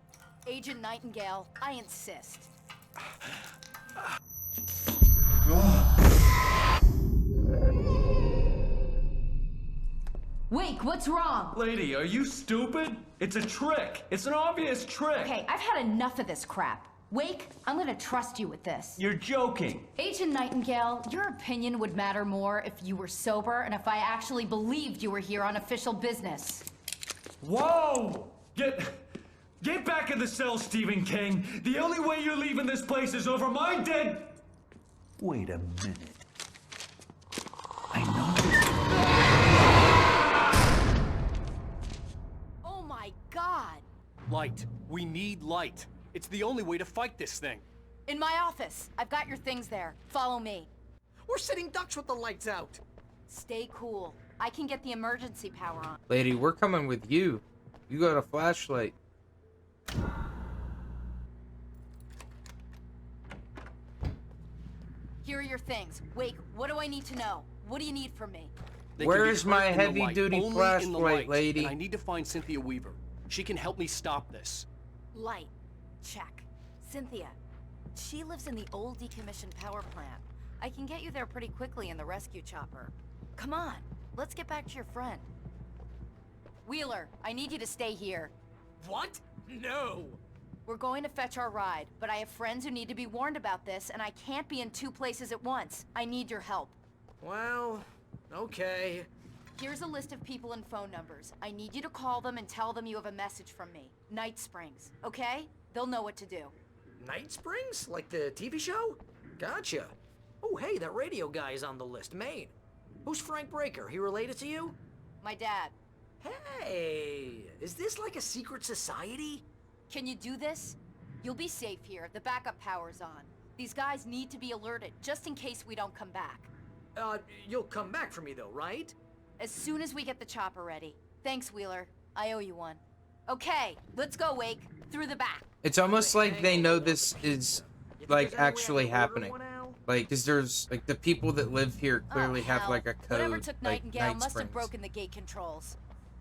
Agent Nightingale, I insist. Wake, what's wrong? Lady, are you stupid? It's a trick. It's an obvious trick. Okay, I've had enough of this crap. Wake, I'm gonna trust you with this. You're joking. Agent Nightingale, your opinion would matter more if you were sober and if I actually believed you were here on official business. Whoa! Get back in the cell, Stephen King. The only way you're leaving this place is over my dead... Wait a minute. I know Oh my God! Light. We need light. It's the only way to fight this thing. In my office. I've got your things there. Follow me. We're sitting ducks with the lights out. Stay cool. I can get the emergency power on. Lady, we're coming with you. You got a flashlight. Here are your things. Wake, what do I need to know? What do you need from me? They Where can be is hurt my in the light, heavy-duty only in the flashlight, light, lady? And I need to find Cynthia Weaver. She can help me stop this. Light. Check. Cynthia. She lives in the old decommissioned power plant. I can get you there pretty quickly in the rescue chopper. Come on. Let's get back to your friend. Wheeler, I need you to stay here. What? No. We're going to fetch our ride, but I have friends who need to be warned about this, and I can't be in 2 places at once. I need your help. Well, okay. Here's a list of people and phone numbers. I need you to call them and tell them you have a message from me. Night Springs, okay? They'll know what to do. Night Springs? Like the TV show? Gotcha. Oh, hey, that radio guy is on the list, Maine. Who's Frank Breaker? He related to you? My dad. Hey, is this like a secret society? Can you do this? You'll be safe here. The backup power's on. These guys need to be alerted, just in case we don't come back. You'll come back for me though, right? As soon as we get the chopper ready. Thanks, Wheeler. I owe you one. Okay, let's go, Wake. Through the back. It's almost like they know this is, like, actually happening. Like, cause there's, like, the people that live here clearly have, hell. like, a code, Whatever took like, Nightingale Night must Springs. have broken the gate controls.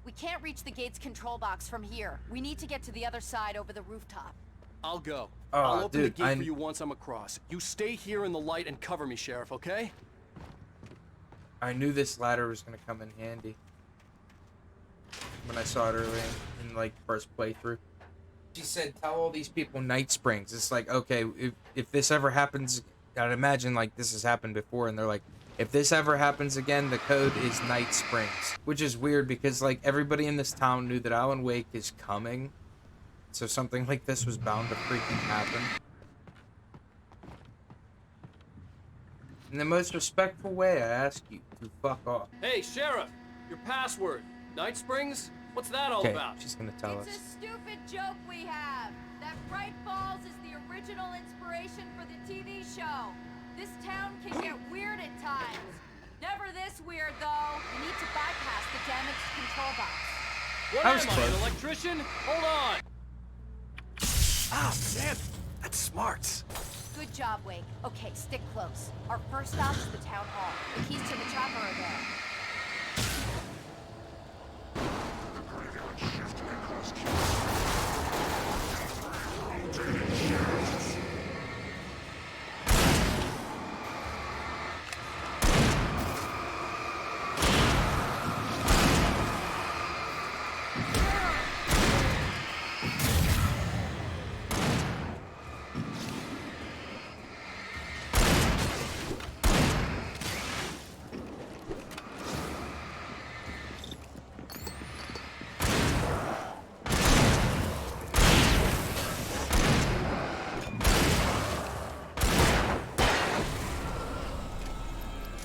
We can't reach the gate's control box from here. We need to get to the other side over the rooftop. I'll go. Oh, I'll open dude, the gate for you once I'm across. You stay here in the light and cover me, Sheriff, okay? I knew this ladder was gonna come in handy when I saw it earlier in like first playthrough. She said, "Tell all these people Night Springs." It's like, okay, if this ever happens, I'd imagine like this has happened before, and they're like, if this ever happens again, the code is Night Springs, which is weird because like everybody in this town knew that Alan Wake is coming, so something like this was bound to freaking happen. In the most respectful way, I ask you to fuck off. Hey, Sheriff, your password. Night Springs? What's that all Okay, about? she's gonna tell us. It's a stupid joke we have. That Bright Falls is the original inspiration for the TV show. This town can get weird at times. Never this weird, though. We need to bypass the damaged control box. What That am was I, close. an electrician? Hold on. Ah, damn. That's smart. Good job, Wake. Okay, stick close. Our first stop is the town hall. The keys to the chopper are there.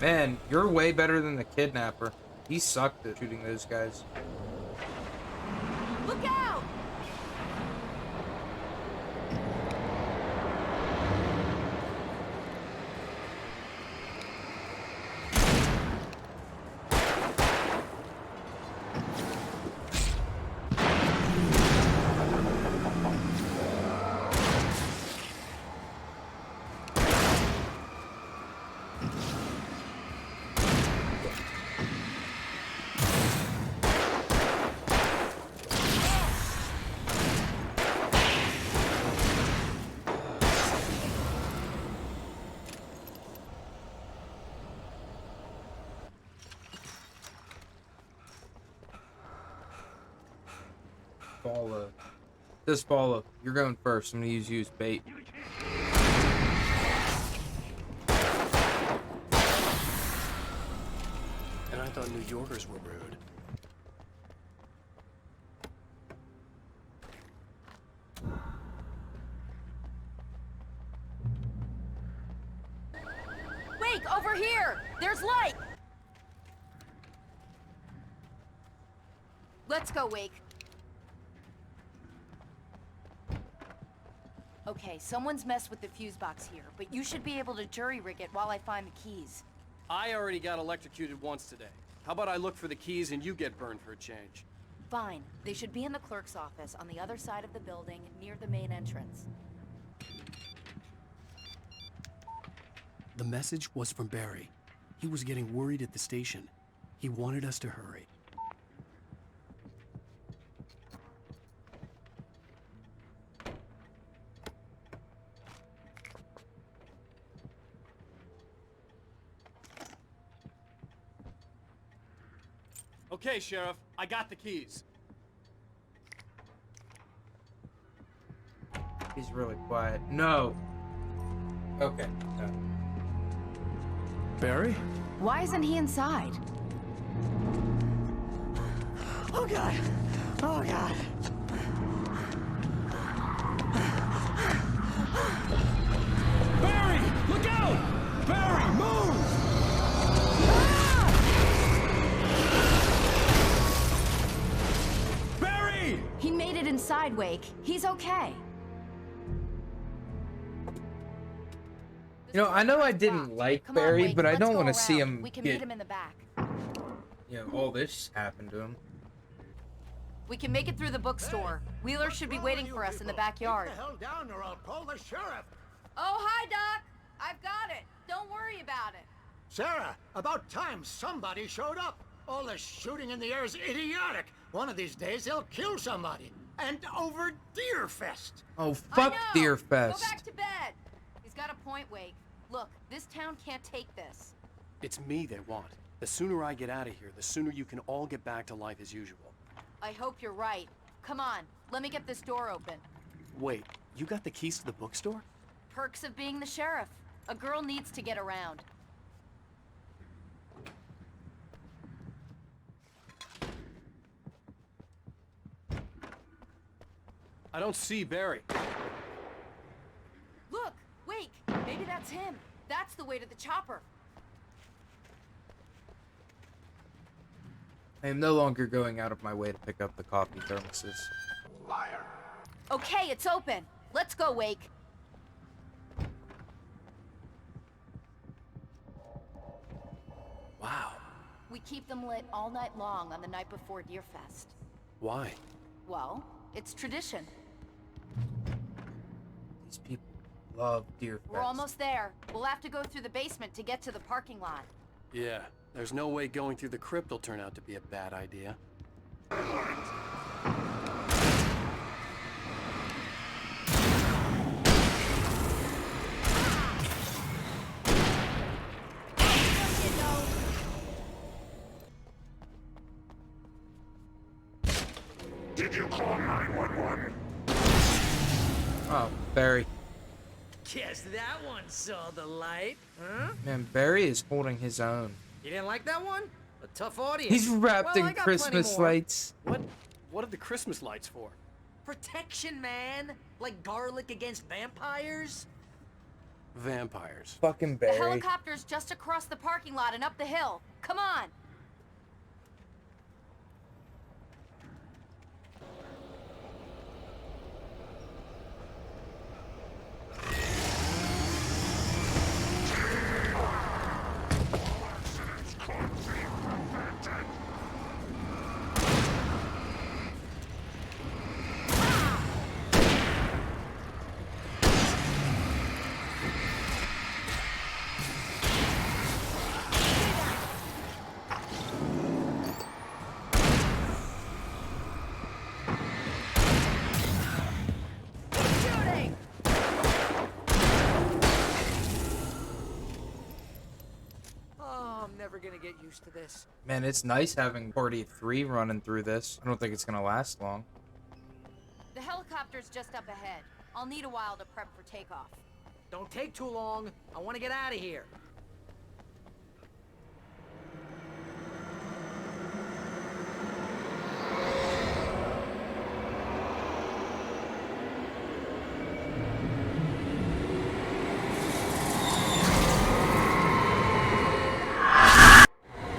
Man, you're way better than the kidnapper. He sucked at shooting those guys. Look out! Follow. Just follow. You're going first. I'm gonna use you as bait. And I thought New Yorkers were rude. Wake, over here! There's light! Let's go, Wake. Okay, someone's messed with the fuse box here, but you should be able to jury-rig it while I find the keys. I already got electrocuted once today. How about I look for the keys and you get burned for a change? Fine. They should be in the clerk's office on the other side of the building, near the main entrance. The message was from Barry. He was getting worried at the station. He wanted us to hurry. Okay, Sheriff, I got the keys. He's really quiet. No. Okay. No. Barry? Why isn't he inside? Oh God! Oh God! Barry! Look out! Barry, move! Barry! He made it inside, Wake. He's okay. You know, I know I didn't like Come on, Barry, Wake, but I let's don't go want to around. see him We can get, meet him in the back. you know, all this happened to him. We can make it through the bookstore. Wheeler should be waiting for us in the backyard. Get the hell down or I'll call the sheriff. Oh, hi, Doc. I've got it. Don't worry about it. Sarah, about time somebody showed up. All the shooting in the air is idiotic. One of these days they'll kill somebody. And over Deerfest. Oh, fuck Deerfest. Go back to bed. He's got a point, Wake. Look, this town can't take this. It's me they want. The sooner I get out of here, the sooner you can all get back to life as usual. I hope you're right. Come on, let me get this door open. Wait, you got the keys to the bookstore? Perks of being the sheriff. A girl needs to get around. I don't see Barry. Look, Wake, maybe that's him. That's the way to the chopper. I am no longer going out of my way to pick up the coffee thermoses. Liar. Okay, it's open. Let's go, Wake. Wow. We keep them lit all night long on the night before Deerfest. Why? Well, it's tradition. These people love Deerfest. We're almost there. We'll have to go through the basement to get to the parking lot. Yeah, there's no way going through the crypt will turn out to be a bad idea. Did you call 911? Oh, Barry. Guess that one saw the light, huh? Man, Barry is holding his own. You didn't like that one? A tough audience. He's wrapped Well, I in got Christmas plenty more. lights. What are the Christmas lights for? Protection, man. Like garlic against vampires. Vampires. Fucking The Barry. helicopter's just across the parking lot and up the hill. Come on. Never gonna get used to this. Man, it's nice having Party 3 running through this. I don't think it's gonna last long. The helicopter's just up ahead. I'll need a while to prep for takeoff. Don't take too long. I want to get out of here.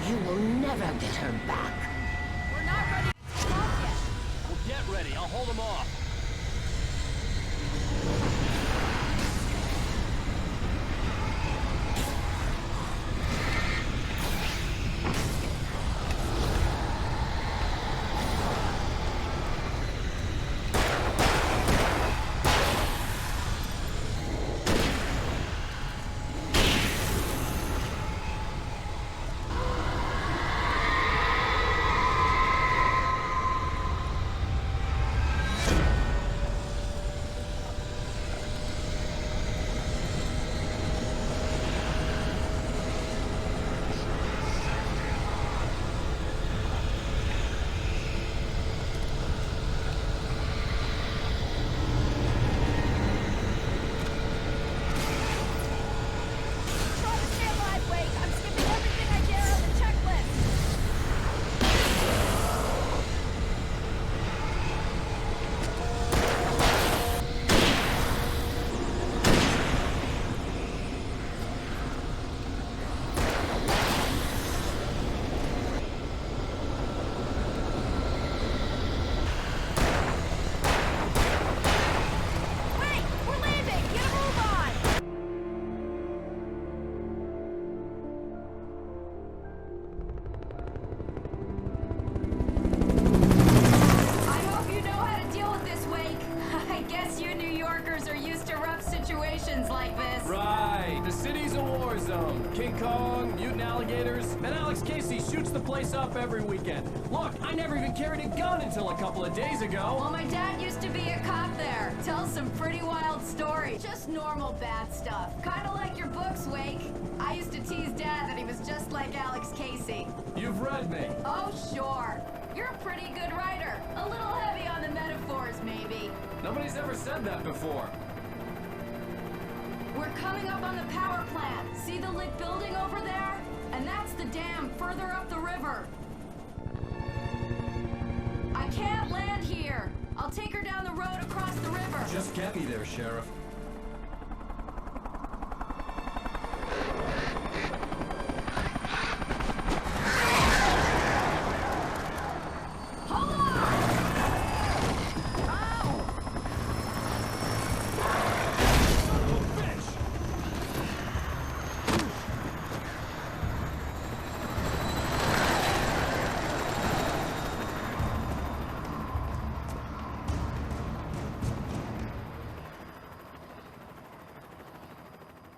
You will never get her back. We're not ready to take off yet. Well, get ready. I'll hold them off. Try to stay alive, Wake. I'm skipping everything I dare on the checklist. Wait, we're leaving. Get a move on. I hope you know how to deal with this, Wake. I guess you New Yorkers are used to rough situations like this. Right. The city's a war zone. King Kong, mutant alligators, and Alex Casey shoots the place up every weekend. Look, I never even carried a gun until a couple of days ago. Well, my dad used to be a cop there. Tells some pretty wild stories. Just normal bad stuff. Kind of like your books, Wake. I used to tease Dad that he was just like Alex Casey. You've read me. Oh, sure. You're a pretty good writer. A little heavy on the metaphors, maybe. Nobody's ever said that before. We're coming up on the power plant. See the lit building over there? And that's the dam further up the river. I can't land here. I'll take her down the road across the river. Just get me there, Sheriff. Hold on!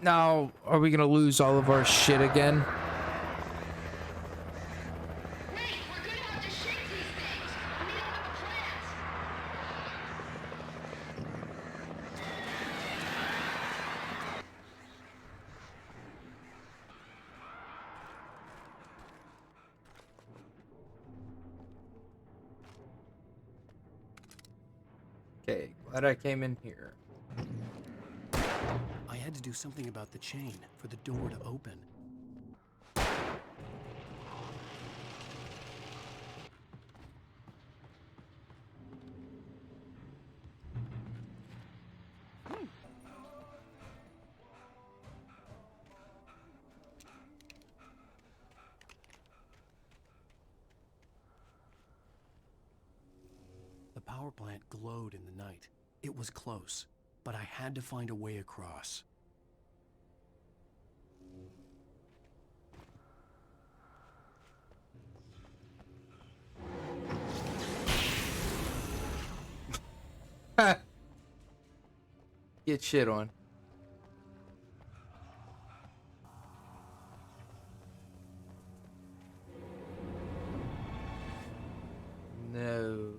Now, are we gonna lose all of our shit again? Okay, glad I came in here. I had to do something about the chain for the door to open. power plant glowed in the night. It was close, but I had to find a way across. Get shit on. No.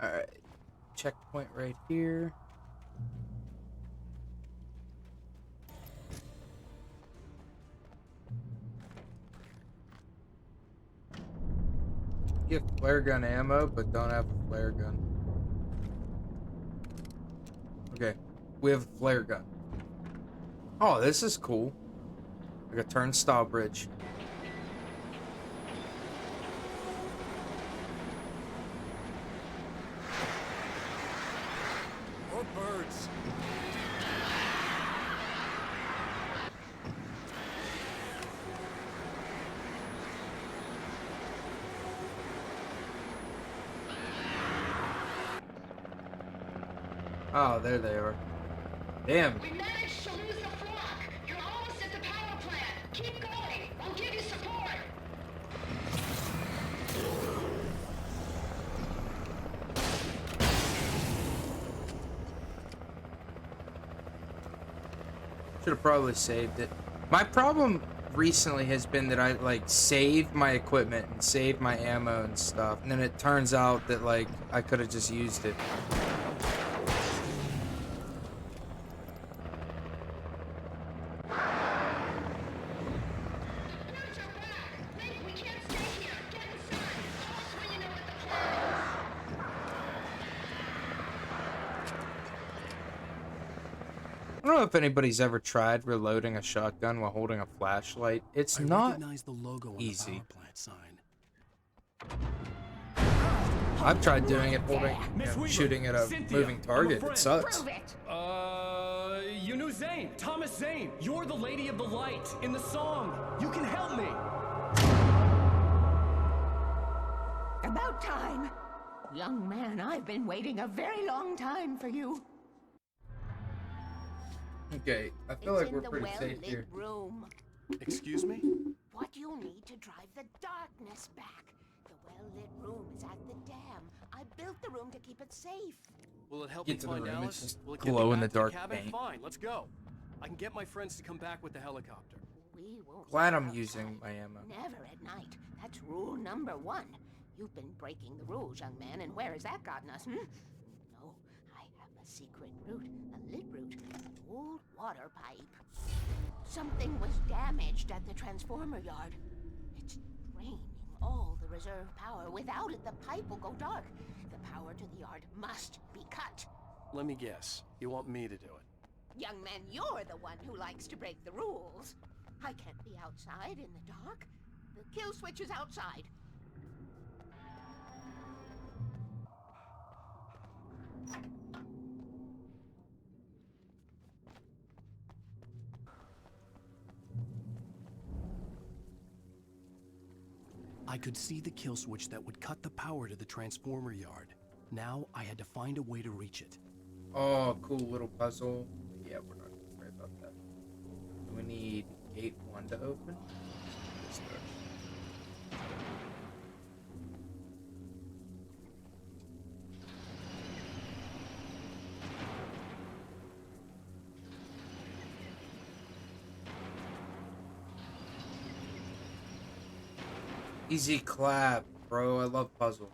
Alright, checkpoint right here. Get flare gun ammo, but don't have a flare gun. Okay, we have a flare gun. Oh, this is cool. Like a turnstile bridge. More birds. Oh, there they are. Damn. We managed to lose the flock. You're almost at the power plant. Keep going. I'll give you support. Should have probably saved it. My problem recently has been that I like save my equipment and save my ammo and stuff, and then it turns out that like I could have just used it. I don't know if anybody's ever tried reloading a shotgun while holding a flashlight. It's not recognize the logo on easy. the power plant sign. I've tried doing it holding, shooting at a moving target. It sucks. You knew Zane, Thomas Zane. You're the Lady of the Light in the song. You can help me. About time. Young man, I've been waiting a very long time for you. Okay, I feel like we're pretty safe here. Room. Excuse me? What you need to drive the darkness back. The well-lit room is at the dam. I built the room to keep it safe. Will it help Get me to the find room, Alice? it's just Will it get me glow in back the dark to cabin? paint. Fine, let's go. I can get my friends to come back with the helicopter. We won't. Glad I'm using my ammo. Never at night. That's rule number 1. You've been breaking the rules, young man, and where has that gotten us, No, I have a secret route, a lit route, an old water pipe. Something was damaged at the transformer yard. It's draining all the reserve power. Without it, the pipe will go dark. The power to the yard must be cut. Let me guess. You want me to do it? Young man, you're the one who likes to break the rules. I can't be outside in the dark. The kill switch is outside. I could see the kill switch that would cut the power to the transformer yard. Now I had to find a way to reach it. Oh, cool little puzzle. Yeah, we're not gonna worry about that. We need gate 1 to open. This door. Easy clap, bro. I love puzzles.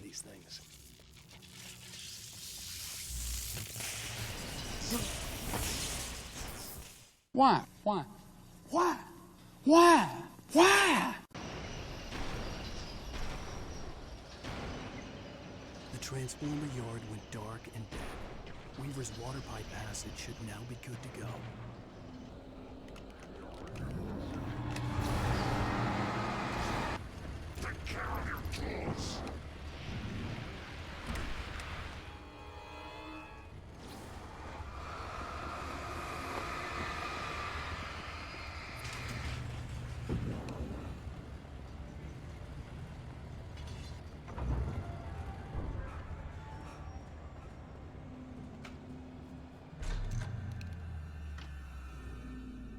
these things. Why? Why? Why? Why? Why? The transformer yard went dark and dead. Weaver's water pipe passage should now be good to go.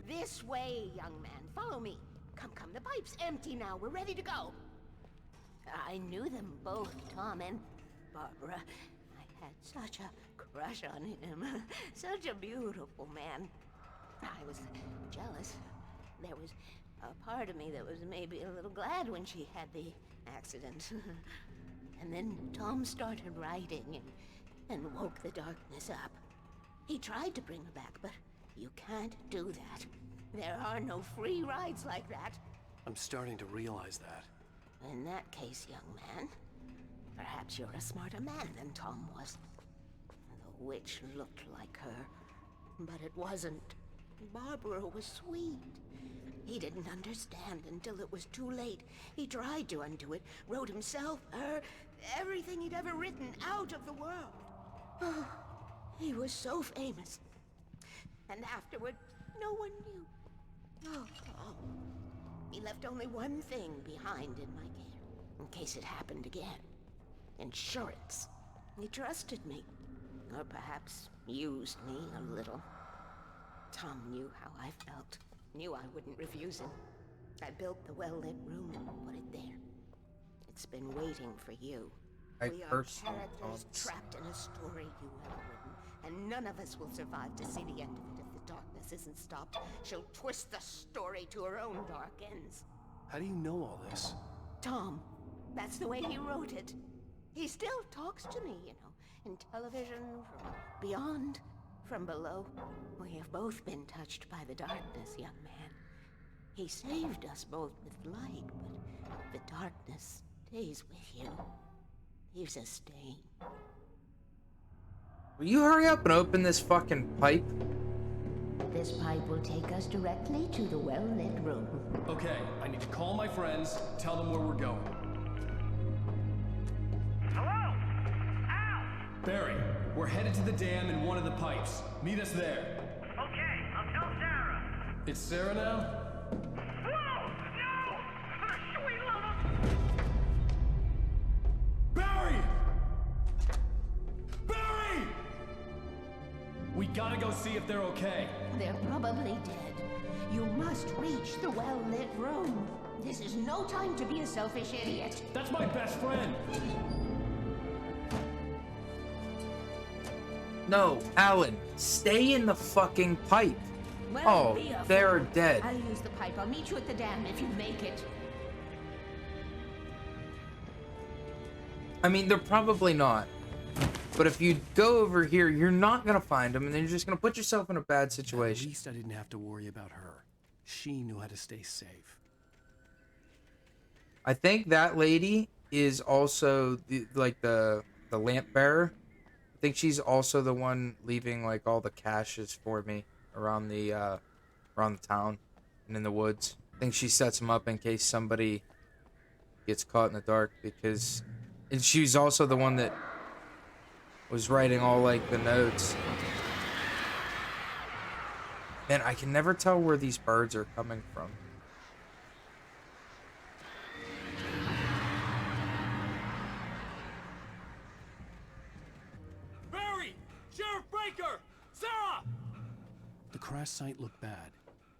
This way, young man. Follow me. Come, come. The pipe's empty now. We're ready to go. I knew them both, Tom and Barbara. I had such a crush on him. Such a beautiful man. I was jealous. There was a part of me that was maybe a little glad when she had the accident. And then Tom started writing and woke the darkness up. He tried to bring her back, but you can't do that. There are no free rides like that. I'm starting to realize that. In that case, young man, perhaps you're a smarter man than Tom was. The witch looked like her, but it wasn't. Barbara was sweet. He didn't understand until it was too late. He tried to undo it, wrote himself, her, everything he'd ever written out of the world. Oh, he was so famous. And afterward, no one knew. Oh, Tom. He left only one thing behind in my care, in case it happened again. Insurance. He trusted me. Or perhaps used me a little. Tom knew how I felt. Knew I wouldn't refuse him. I built the well-lit room and put it there. It's been waiting for you. We are characters trapped in a story you have written, and none of us will survive to see the end of it if the darkness isn't stopped. She'll twist the story to her own dark ends. How do you know all this? Tom, that's the way he wrote it. He still talks to me, you know, in television, from beyond, from below. We have both been touched by the darkness, young man. He saved us both with light, but the darkness stays with you. Leaves a stain. Will you hurry up and open this fucking pipe? This pipe will take us directly to the well-lit room. Okay, I need to call my friends, tell them where we're going. Hello? Al! Barry, we're headed to the dam in one of the pipes. Meet us there. Okay, I'll tell Sarah. It's Sarah now? Whoa! No! For the sweet love of... Barry! Barry! We gotta go see if they're okay. They're probably dead. You must reach the well-lit room. This is no time to be a selfish idiot. That's my best friend. No, Alan, stay in the fucking pipe. Well, Oh, they're dead. I'll use the pipe. I'll meet you at the dam if you make it. I mean, they're probably not. But if you go over here, you're not gonna find them, and then you're just gonna put yourself in a bad situation. At least I didn't have to worry about her. She knew how to stay safe. I think that lady is also the lamp bearer. I think she's also the one leaving like all the caches for me around the town and in the woods. I think she sets them up in case somebody gets caught in the dark, because, and she's also the one that was writing all like the notes. Man, I can never tell where these birds are coming from. Barry! Sheriff Breaker! Sarah! The crash site looked bad,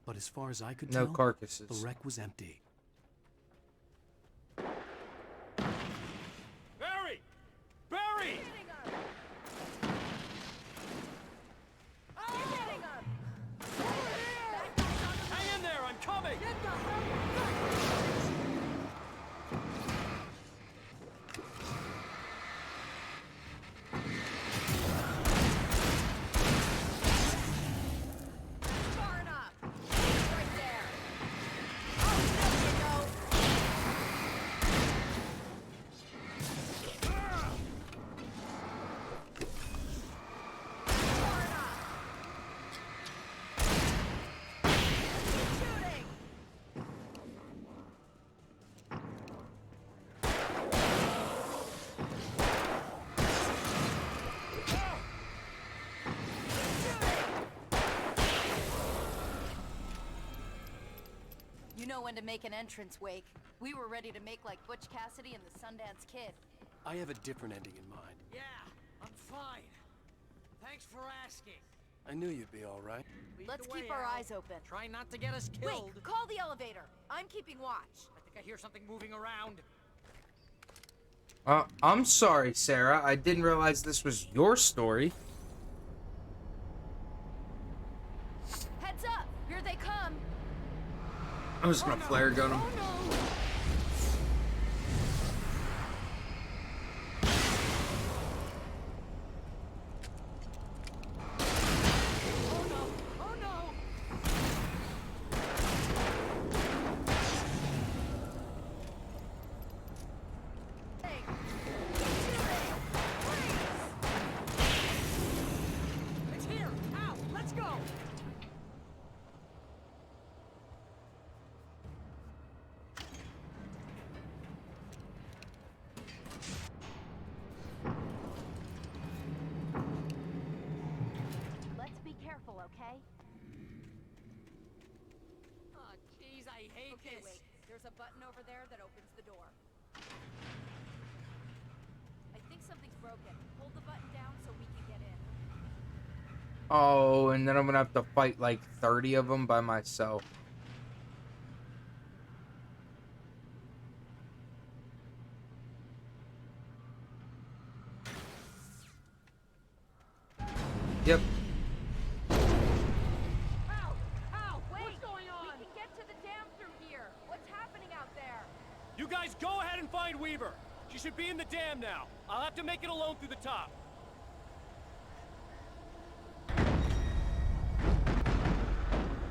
but as far as I could No tell, carcasses. the wreck was empty. Barry! Barry! Hang in there, I'm coming! know when to make an entrance, Wake. We were ready to make like Butch Cassidy and the Sundance Kid. I have a different ending in mind. Yeah, I'm fine. Thanks for asking. I knew you'd be all right. Let's keep our eyes open. Try not to get us killed. Wake, call the elevator. I'm keeping watch. I think I hear something moving around. I'm sorry, Sarah. I didn't realize this was your story. Heads up! Here they come! I'm just gonna flare gun them. It's here! Ow! Let's go! Let's be careful, okay? Oh, jeez, I hate this. Wait. There's a button over there that opens the door. I think something's broken. Hold the button down so we can get in. Oh, and then I'm gonna have to fight like 30 of them by myself. Yep. Ow! Wait! What's going on? We can get to the dam through here. What's happening out there? You guys go ahead and find Weaver. She should be in the dam now. I'll have to make it alone through the top.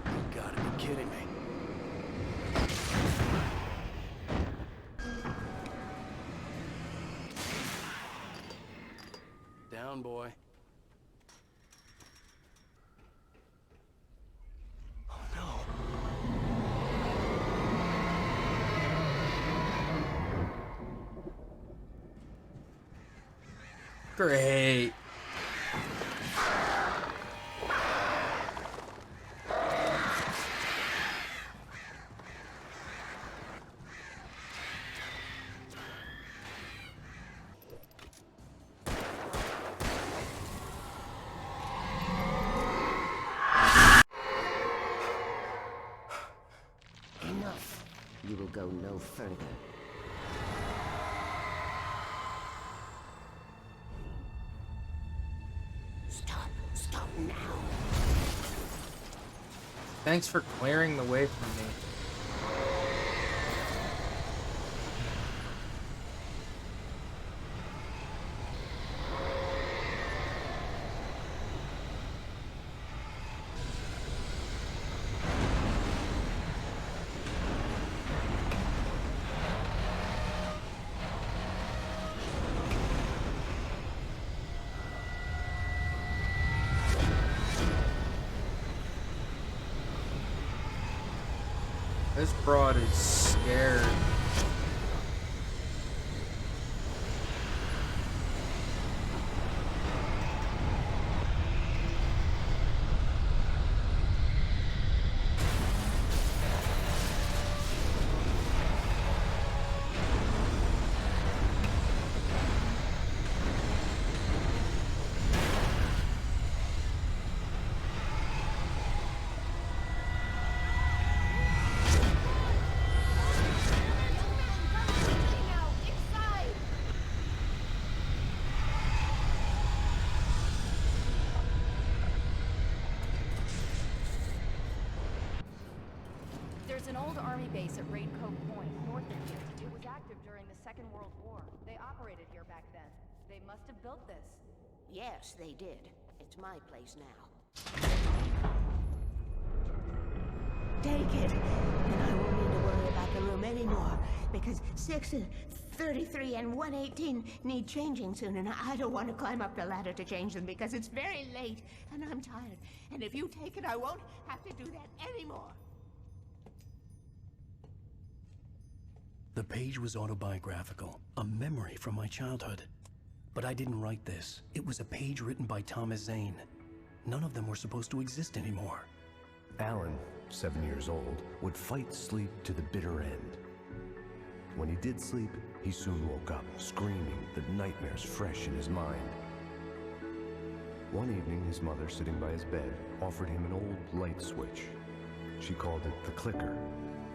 You gotta be kidding me. Down, boy. Oh no. Great. Enough. You will go no further. Stop now. Thanks for clearing the way for me. This broad is scared. There's an old army base at Raincoat Point, north of here. It was active during the Second World War. They operated here back then. They must have built this. Yes, they did. It's my place now. Take it, and I won't need to worry about the room anymore, because 6 and 33 and 118 need changing soon, and I don't want to climb up the ladder to change them because it's very late, and I'm tired. And if you take it, I won't have to do that anymore. The page was autobiographical, a memory from my childhood. But I didn't write this. It was a page written by Thomas Zane. None of them were supposed to exist anymore. Alan, 7 years old, would fight sleep to the bitter end. When he did sleep, he soon woke up, screaming, the nightmares fresh in his mind. One evening, his mother, sitting by his bed, offered him an old light switch. She called it the clicker,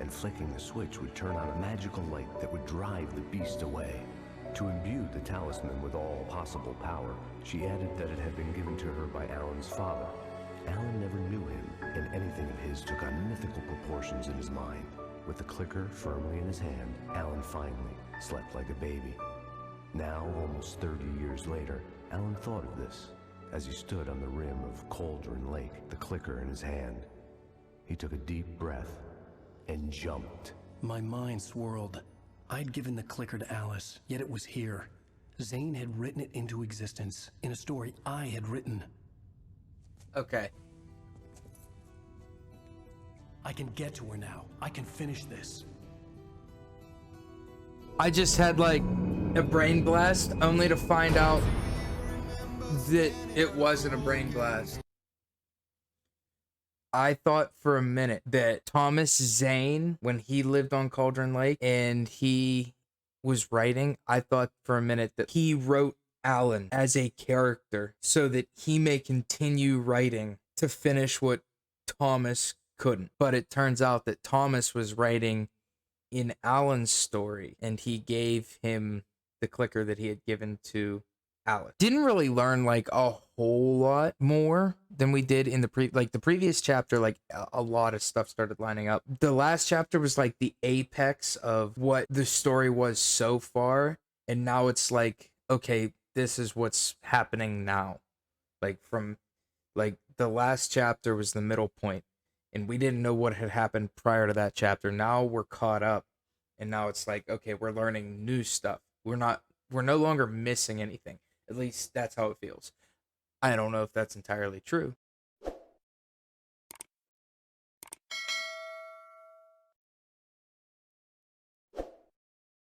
and flicking the switch would turn on a magical light that would drive the beast away. To imbue the talisman with all possible power, she added that it had been given to her by Alan's father. Alan never knew him, and anything of his took on mythical proportions in his mind. With the clicker firmly in his hand, Alan finally slept like a baby. Now, almost 30 years later, Alan thought of this as he stood on the rim of Cauldron Lake, the clicker in his hand. He took a deep breath and jumped. My mind swirled. I'd given the clicker to Alice, yet it was here. Zane had written it into existence in a story I had written. Okay. I can get to her now. I can finish this. I just had like a brain blast only to find out that it wasn't a brain blast. I thought for a minute that Thomas Zane, when he lived on Cauldron Lake and he was writing, I thought for a minute that he wrote Alan as a character so that he may continue writing to finish what Thomas couldn't. But it turns out that Thomas was writing in Alan's story and he gave him the clicker that he had given to Alan. Didn't really learn like a whole lot more than we did in the previous chapter. Like a lot of stuff started lining up. The last chapter was like the apex of what the story was so far, and now it's like, okay, this is what's happening now. Like from like the last chapter was the middle point, and we didn't know what had happened prior to that chapter. Now we're caught up, and now it's like, okay, we're learning new stuff. We're no longer missing anything. At least that's how it feels. I don't know if that's entirely true,